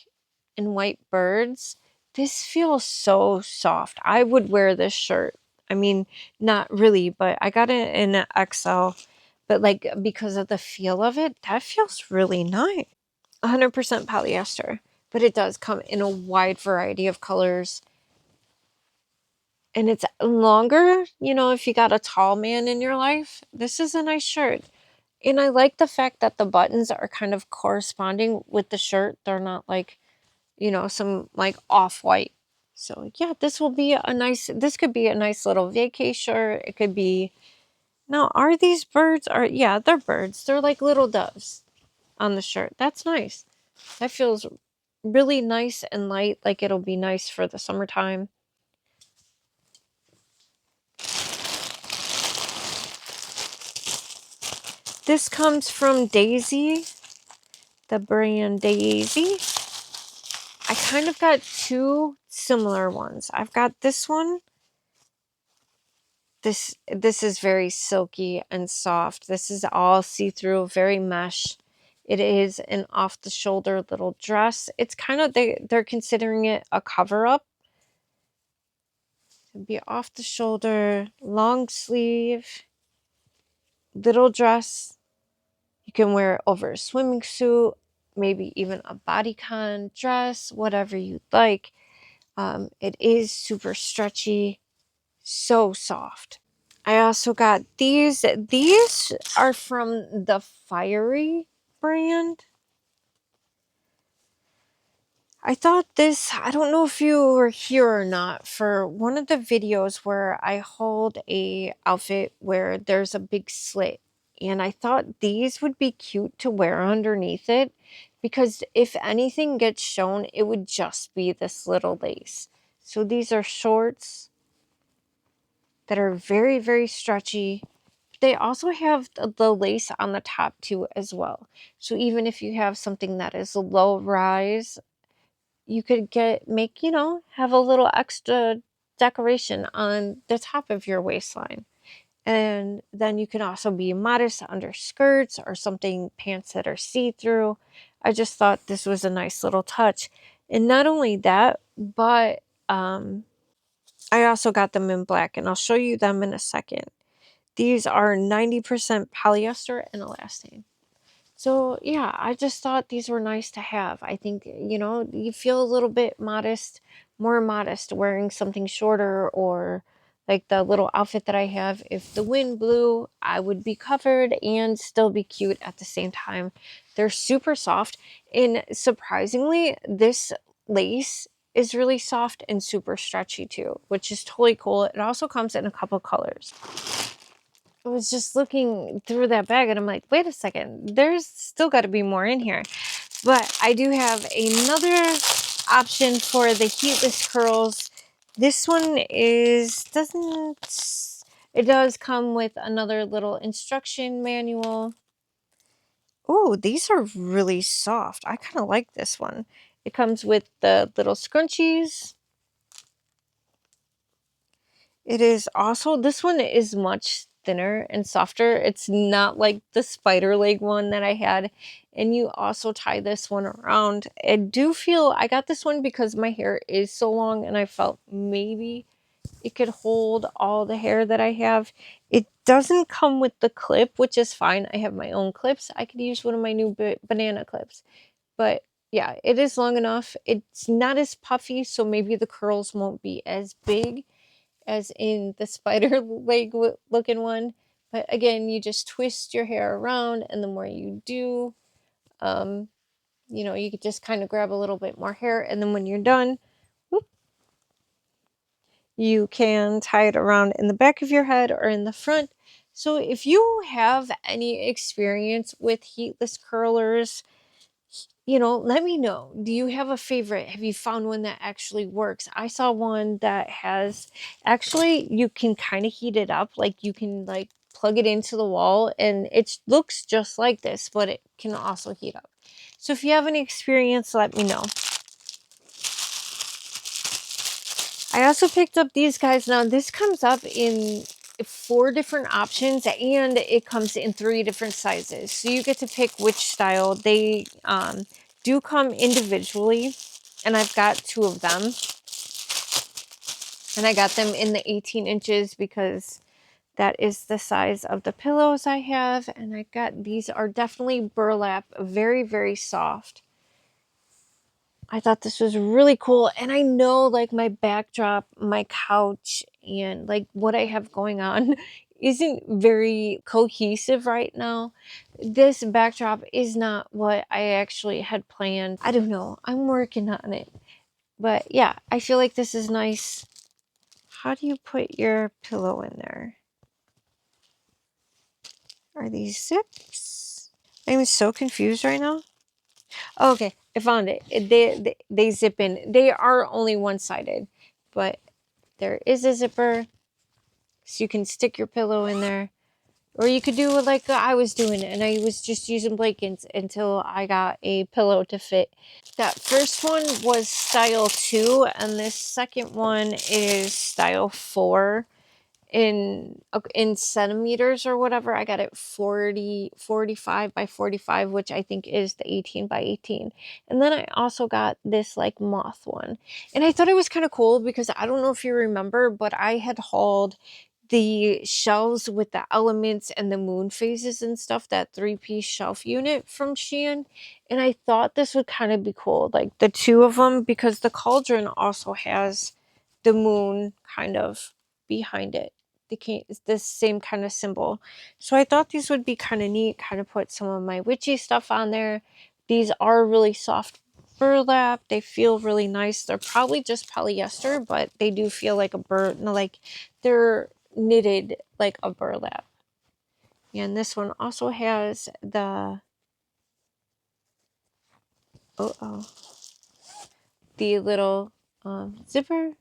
and white birds. This feels so soft. I would wear this shirt. I mean, not really, but I got it in an XL. But like, because of the feel of it, that feels really nice. 100% polyester, but it does come in a wide variety of colors. And it's longer, you know, if you got a tall man in your life, this is a nice shirt. And I like the fact that the buttons are kind of corresponding with the shirt. They're not like, you know, some like off-white. So yeah, this will be a nice, this could be a nice little vacay shirt. It could be, now are these birds? Yeah, they're birds. They're like little doves on the shirt. That's nice. That feels really nice and light, like it'll be nice for the summertime. This comes from DAZY, the brand DAZY. I kind of got two similar ones. I've got this one. This is very silky and soft. This is all see-through, very mesh. It is an off-the-shoulder little dress. It's kind of, they're considering it a cover-up. It'd be off-the-shoulder, long sleeve, little dress. You can wear it over a swimming suit, maybe even a bodycon dress, whatever you'd like. It is super stretchy, so soft. I also got these. These are from the Fiery brand. I thought this, I don't know if you were here or not, for one of the videos where I hold a outfit where there's a big slit. And I thought these would be cute to wear underneath it, because if anything gets shown, it would just be this little lace. So these are shorts that are very, very stretchy. They also have the lace on the top too as well. So even if you have something that is low rise, you could make, you know, have a little extra decoration on the top of your waistline. And then you can also be modest under skirts or something, pants that are see-through. I just thought this was a nice little touch. And not only that, but I also got them in black, and I'll show you them in a second. These are 90% polyester and elastane. So yeah, I just thought these were nice to have. I think, you know, you feel a little bit modest, more modest wearing something shorter, or like the little outfit that I have. If the wind blew, I would be covered and still be cute at the same time. They're super soft, and surprisingly, this lace is really soft and super stretchy too, which is totally cool. It also comes in a couple colors. I was just looking through that bag and I'm like, wait a second, there's still got to be more in here. But I do have another option for the heatless curls. This one it does come with another little instruction manual. Oh, these are really soft. I kind of like this one. It comes with the little scrunchies. It is also, this one is much thinner and softer. It's not like the spider leg one that I had. And you also tie this one around. I do feel, I got this one because my hair is so long and I felt maybe it could hold all the hair that I have. It doesn't come with the clip, which is fine. I have my own clips. I could use one of my new banana clips. But yeah, it is long enough. It's not as puffy, so maybe the curls won't be as big as in the spider leg looking one. But again, you just twist your hair around, and the more you do, you know, you could just kind of grab a little bit more hair, and then when you're done, whoop, you can tie it around in the back of your head or in the front. So if you have any experience with heatless curlers, you know, let me know. Do you have a favorite? Have you found one that actually works? I saw one that has, actually, you can kind of heat it up. Like you can like plug it into the wall and it looks just like this, but it can also heat up. So if you have any experience, let me know. I also picked up these guys. Now this comes up in 4 different options and it comes in 3 different sizes. So you get to pick which style. They do come individually, and I've got 2 of them. And I got them in the 18 inches because that is the size of the pillows I have. And I got, these are definitely burlap, very, very soft. I thought this was really cool. And I know like my backdrop, my couch, and like what I have going on isn't very cohesive right now. This backdrop is not what I actually had planned. I don't know. I'm working on it. But yeah, I feel like this is nice. How do you put your pillow in there? Are these zips? I'm so confused right now. Oh, okay, I found it. They zip in. They are only one-sided, but there is a zipper, so you can stick your pillow in there. Or you could do it like I was doing it, and I was just using blankets until I got a pillow to fit. That first one was style 2, and this second one is style 4. In centimeters or whatever. I got it 45 by 45, which I think is the 18 by 18. And then I also got this like moth one, and I thought it was kind of cool because I don't know if you remember, but I had hauled the shelves with the elements and the moon phases and stuff, that 3-piece shelf unit from Shein, and I thought this would kind of be cool, like the 2 of them, because the cauldron also has the moon kind of behind it. It's the same kind of symbol. So I thought these would be kind of neat, kind of put some of my witchy stuff on there. These are really soft burlap. They feel really nice. They're probably just polyester, but they do feel like like they're knitted like a burlap. And this one also has the the little zipper.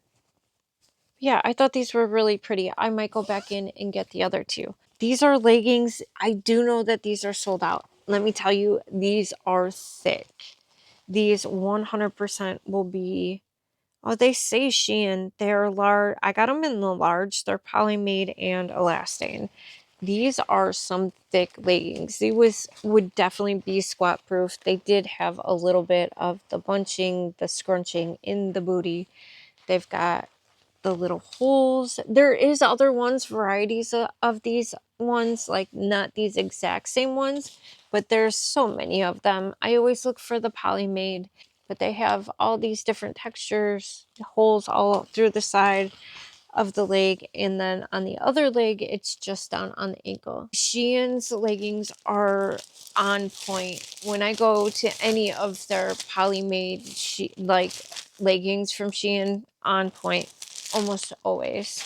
Yeah, I thought these were really pretty. I might go back in and get the other 2. These are leggings. I do know that these are sold out. Let me tell you, these are thick. These 100% will be, oh, they say Shein. They're large. I got them in the large. They're polymade and elastane. These are some thick leggings. These would definitely be squat proof. They did have a little bit of the bunching, the scrunching in the booty. They've got the little holes. There is other ones, varieties of these ones, like not these exact same ones, but there's so many of them. I always look for the polymade, but they have all these different textures, holes all through the side of the leg, and then on the other leg it's just down on the ankle. Shein's leggings are on point. When I go to any of their polymade like leggings from Shein, on point almost always.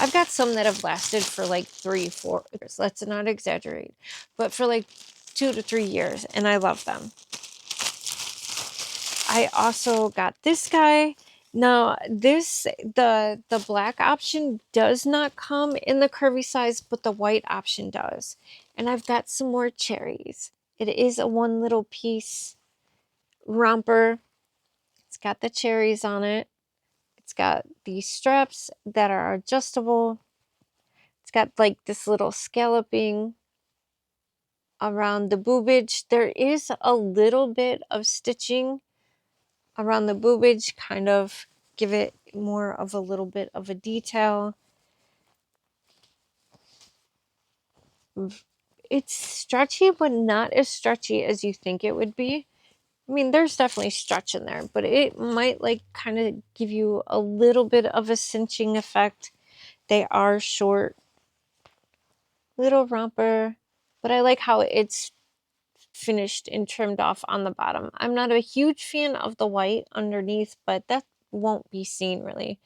I've got some that have lasted for like 3-4 years. Let's not exaggerate, but for like 2 to 3 years, and I love them. I also got this guy. Now, the black option does not come in the curvy size, but the white option does. And I've got some more cherries. It is a one little piece romper. It's got the cherries on it. It's got these straps that are adjustable. It's got like this little scalloping around the boobage. There is a little bit of stitching around the boobage, kind of give it more of a little bit of a detail. It's stretchy, but not as stretchy as you think it would be. I mean, there's definitely stretch in there, but it might like kind of give you a little bit of a cinching effect. They are short, little romper, but I like how it's finished and trimmed off on the bottom. I'm not a huge fan of the white underneath, but that won't be seen really.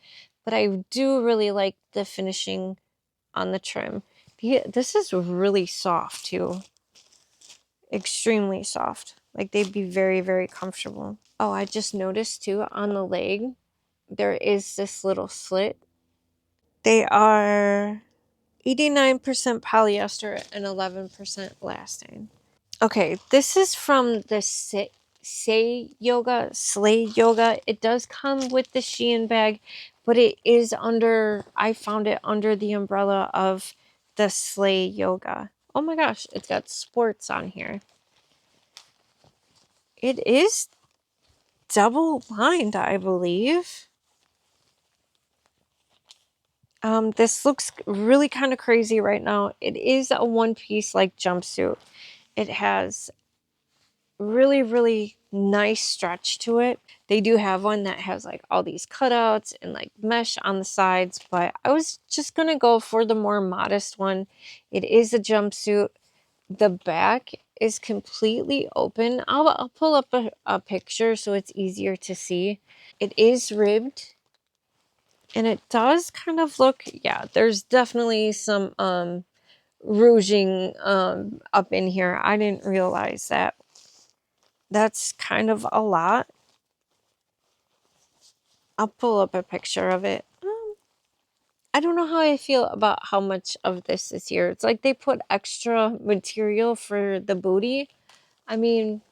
But I do really like the finishing on the trim. This is really soft too. Extremely soft. Like they'd be very, very comfortable. Oh, I just noticed too on the leg, there is this little slit. They are 89% polyester and 11% elastane. Okay, this is from the Slay Yoga. It does come with the Shein bag, but it is under, I found it under the umbrella of the Slay Yoga. Oh my gosh, it's got sports on here. It is double lined, I believe. This looks really kind of crazy right now. It is a one-piece like jumpsuit. It has really, really nice stretch to it. They do have one that has like all these cutouts and like mesh on the sides, but I was just gonna go for the more modest one. It is a jumpsuit. The back is completely open. I'll pull up a picture so it's easier to see. It is ribbed. And it does kind of look, yeah, there's definitely some rouging up in here. I didn't realize that. That's kind of a lot. I'll pull up a picture of it. I don't know how I feel about how much of this is here. It's like they put extra material for the booty. I mean,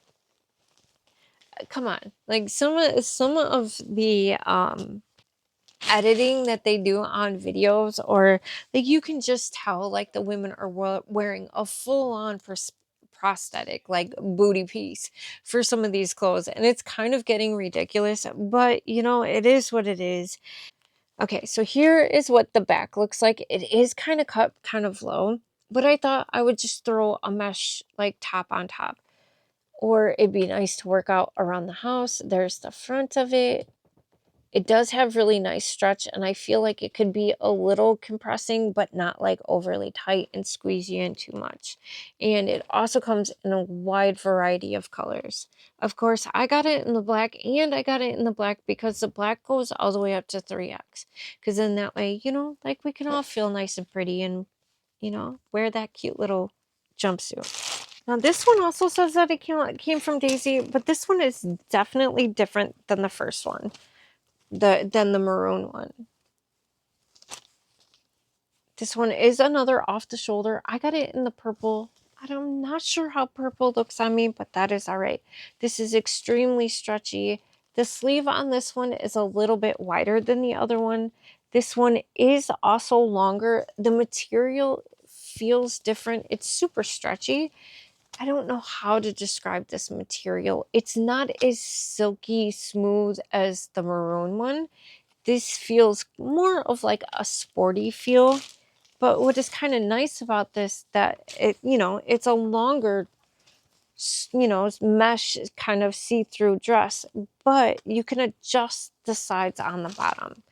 come on. Like some of the editing that they do on videos, or like you can just tell like the women are wearing a full-on prosthetic like booty piece for some of these clothes, and it's kind of getting ridiculous, but you know, it is what it is. Okay, so here is what the back looks like. It is kind of cut kind of low, but I thought I would just throw a mesh like top on top, or it'd be nice to work out around the house. There's the front of it. It does have really nice stretch, and I feel like it could be a little compressing, but not like overly tight and squeeze you in too much. And it also comes in a wide variety of colors. Of course, I got it in the black, and I got it in the black because the black goes all the way up to 3X. Because then that way, you know, like we can all feel nice and pretty and, you know, wear that cute little jumpsuit. Now, this one also says that it came from DAZY, but this one is definitely different than the first one. Than the maroon one. This one is another off the shoulder. I got it in the purple. I'm not sure how purple looks on me, but that is all right. This is extremely stretchy. The sleeve on this one is a little bit wider than the other one. This one is also longer. The material feels different. It's super stretchy. I don't know how to describe this material. It's not as silky smooth as the maroon one. This feels more of like a sporty feel, but what is kind of nice about this, that it, you know, it's a longer, you know, mesh kind of see-through dress, but you can adjust the sides on the bottom.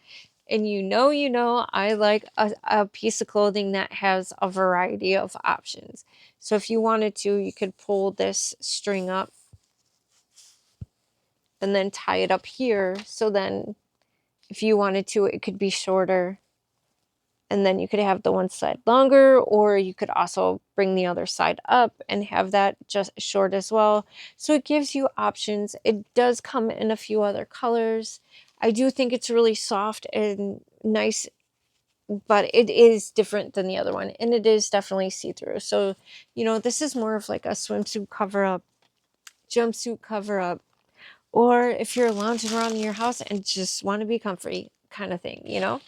And you know, I like a piece of clothing that has a variety of options. So if you wanted to, you could pull this string up and then tie it up here. So then if you wanted to, it could be shorter. And then you could have the one side longer, or you could also bring the other side up and have that just short as well. So it gives you options. It does come in a few other colors. I do think it's really soft and nice, but it is different than the other one, and it is definitely see-through. So, you know, this is more of like a swimsuit cover-up, jumpsuit cover-up, or if you're lounging around in your house and just want to be comfy kind of thing, you know?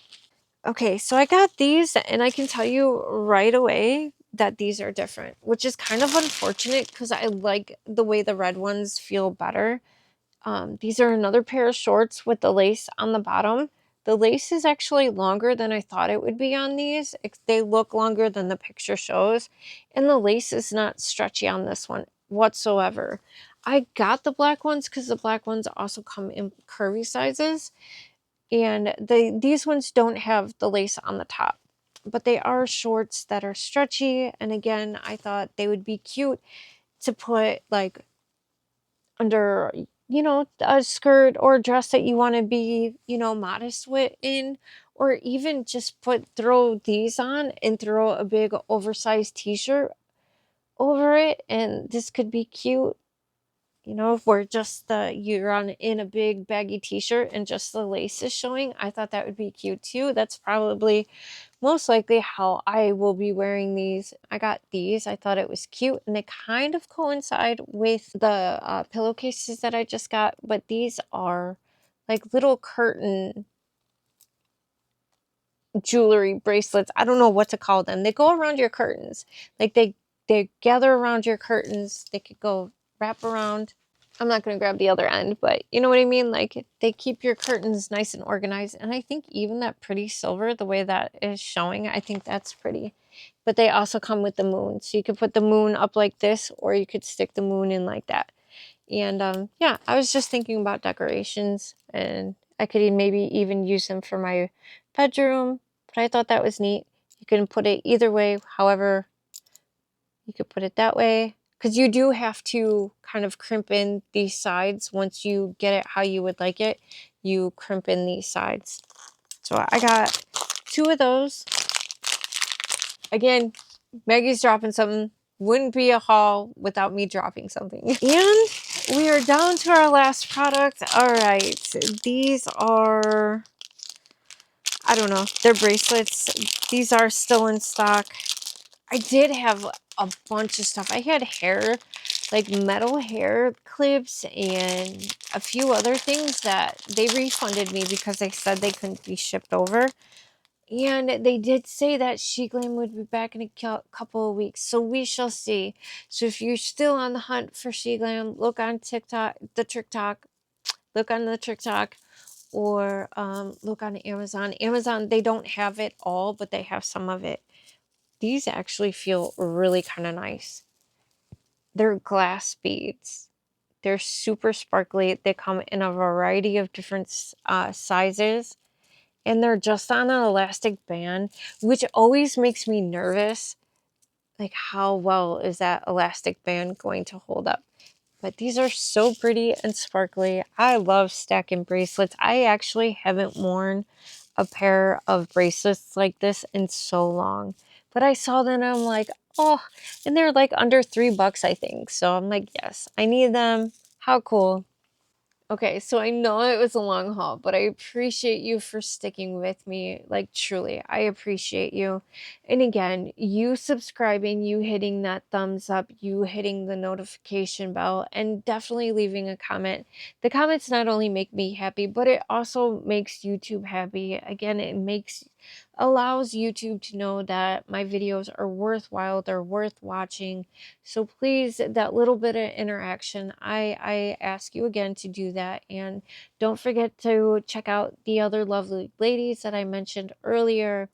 Okay, so I got these, and I can tell you right away that these are different, which is kind of unfortunate because I like the way the red ones feel better. These are another pair of shorts with the lace on the bottom. The lace is actually longer than I thought it would be on these. They look longer than the picture shows, and the lace is not stretchy on this one whatsoever. I got the black ones because the black ones also come in curvy sizes. And these ones don't have the lace on the top, but they are shorts that are stretchy. And again, I thought they would be cute to put like under, you know, a skirt or a dress that you want to be, you know, modest with in, or even just throw these on and throw a big oversized t-shirt over it, and this could be cute. You know, if we're just you're on in a big baggy t-shirt and just the lace is showing, I thought that would be cute too. That's probably most likely how I will be wearing these. I got these. I thought it was cute, and they kind of coincide with the pillowcases that I just got, but these are like little curtain jewelry bracelets. I don't know what to call them. They go around your curtains. Like they gather around your curtains. They could go wrap around. I'm not going to grab the other end, but you know what I mean? Like, they keep your curtains nice and organized. And I think even that pretty silver, the way that is showing, I think that's pretty. But they also come with the moon. So you could put the moon up like this, or you could stick the moon in like that. And yeah, I was just thinking about decorations, and I could maybe even use them for my bedroom. But I thought that was neat. You can put it either way, however, you could put it that way. Because you do have to kind of crimp in these sides. Once you get it how you would like it, you crimp in these sides. So I got 2 of those. Again, Maggie's dropping something. Wouldn't be a haul without me dropping something. And we are down to our last product. All right. These are, I don't know, they're bracelets. These are still in stock. I did have a bunch of stuff. I had hair, like metal hair clips and a few other things that they refunded me because they said they couldn't be shipped over. And they did say that SheGlam would be back in a couple of weeks. So we shall see. So if you're still on the hunt for SheGlam, look on TikTok, look on the TikTok, or look on Amazon. Amazon, they don't have it all, but they have some of it. These actually feel really kind of nice. They're glass beads. They're super sparkly. They come in a variety of different sizes. And they're just on an elastic band, which always makes me nervous. Like, how well is that elastic band going to hold up? But these are so pretty and sparkly. I love stacking bracelets. I actually haven't worn a pair of bracelets like this in so long. But I saw them and I'm like, oh, and they're like under $3, I think. So I'm like, yes, I need them. How cool. Okay, so I know it was a long haul, but I appreciate you for sticking with me. Like, truly, I appreciate you. And again, you subscribing, you hitting that thumbs up, you hitting the notification bell, and definitely leaving a comment. The comments not only make me happy, but it also makes YouTube happy. Again, allows YouTube to know that my videos are worthwhile, they're worth watching. So please, that little bit of interaction, I ask you again to do that. And don't forget to check out the other lovely ladies that I mentioned earlier.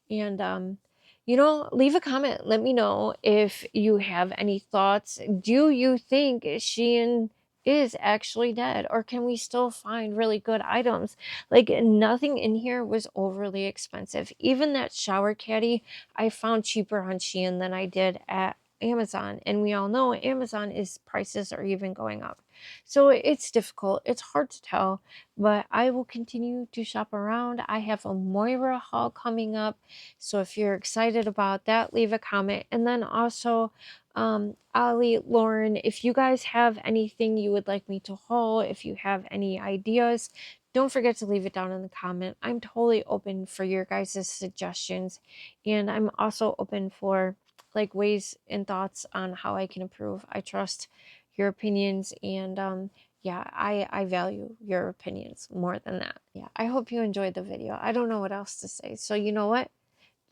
And, you know, leave a comment. Let me know if you have any thoughts. Do you think Shein is actually dead, or can we still find really good items? Like, nothing in here was overly expensive. Even that shower caddy I found cheaper on Shein than I did at Amazon, and we all know Amazon is prices are even going up. So it's difficult. It's hard to tell, but I will continue to shop around. I have a Moira haul coming up. So if you're excited about that, leave a comment. And then also, Ali, Lauren, if you guys have anything you would like me to haul, if you have any ideas, don't forget to leave it down in the comment. I'm totally open for your guys' suggestions. And I'm also open for like ways and thoughts on how I can improve. I trust your opinions, and yeah, I value your opinions more than that. Yeah, I hope you enjoyed the video. I don't know what else to say. So you know what?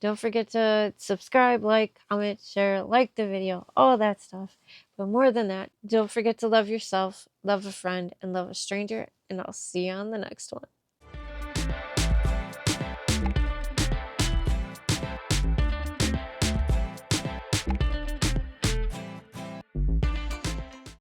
Don't forget to subscribe, like, comment, share, like the video, all that stuff. But more than that, don't forget to love yourself, love a friend, and love a stranger. And I'll see you on the next one.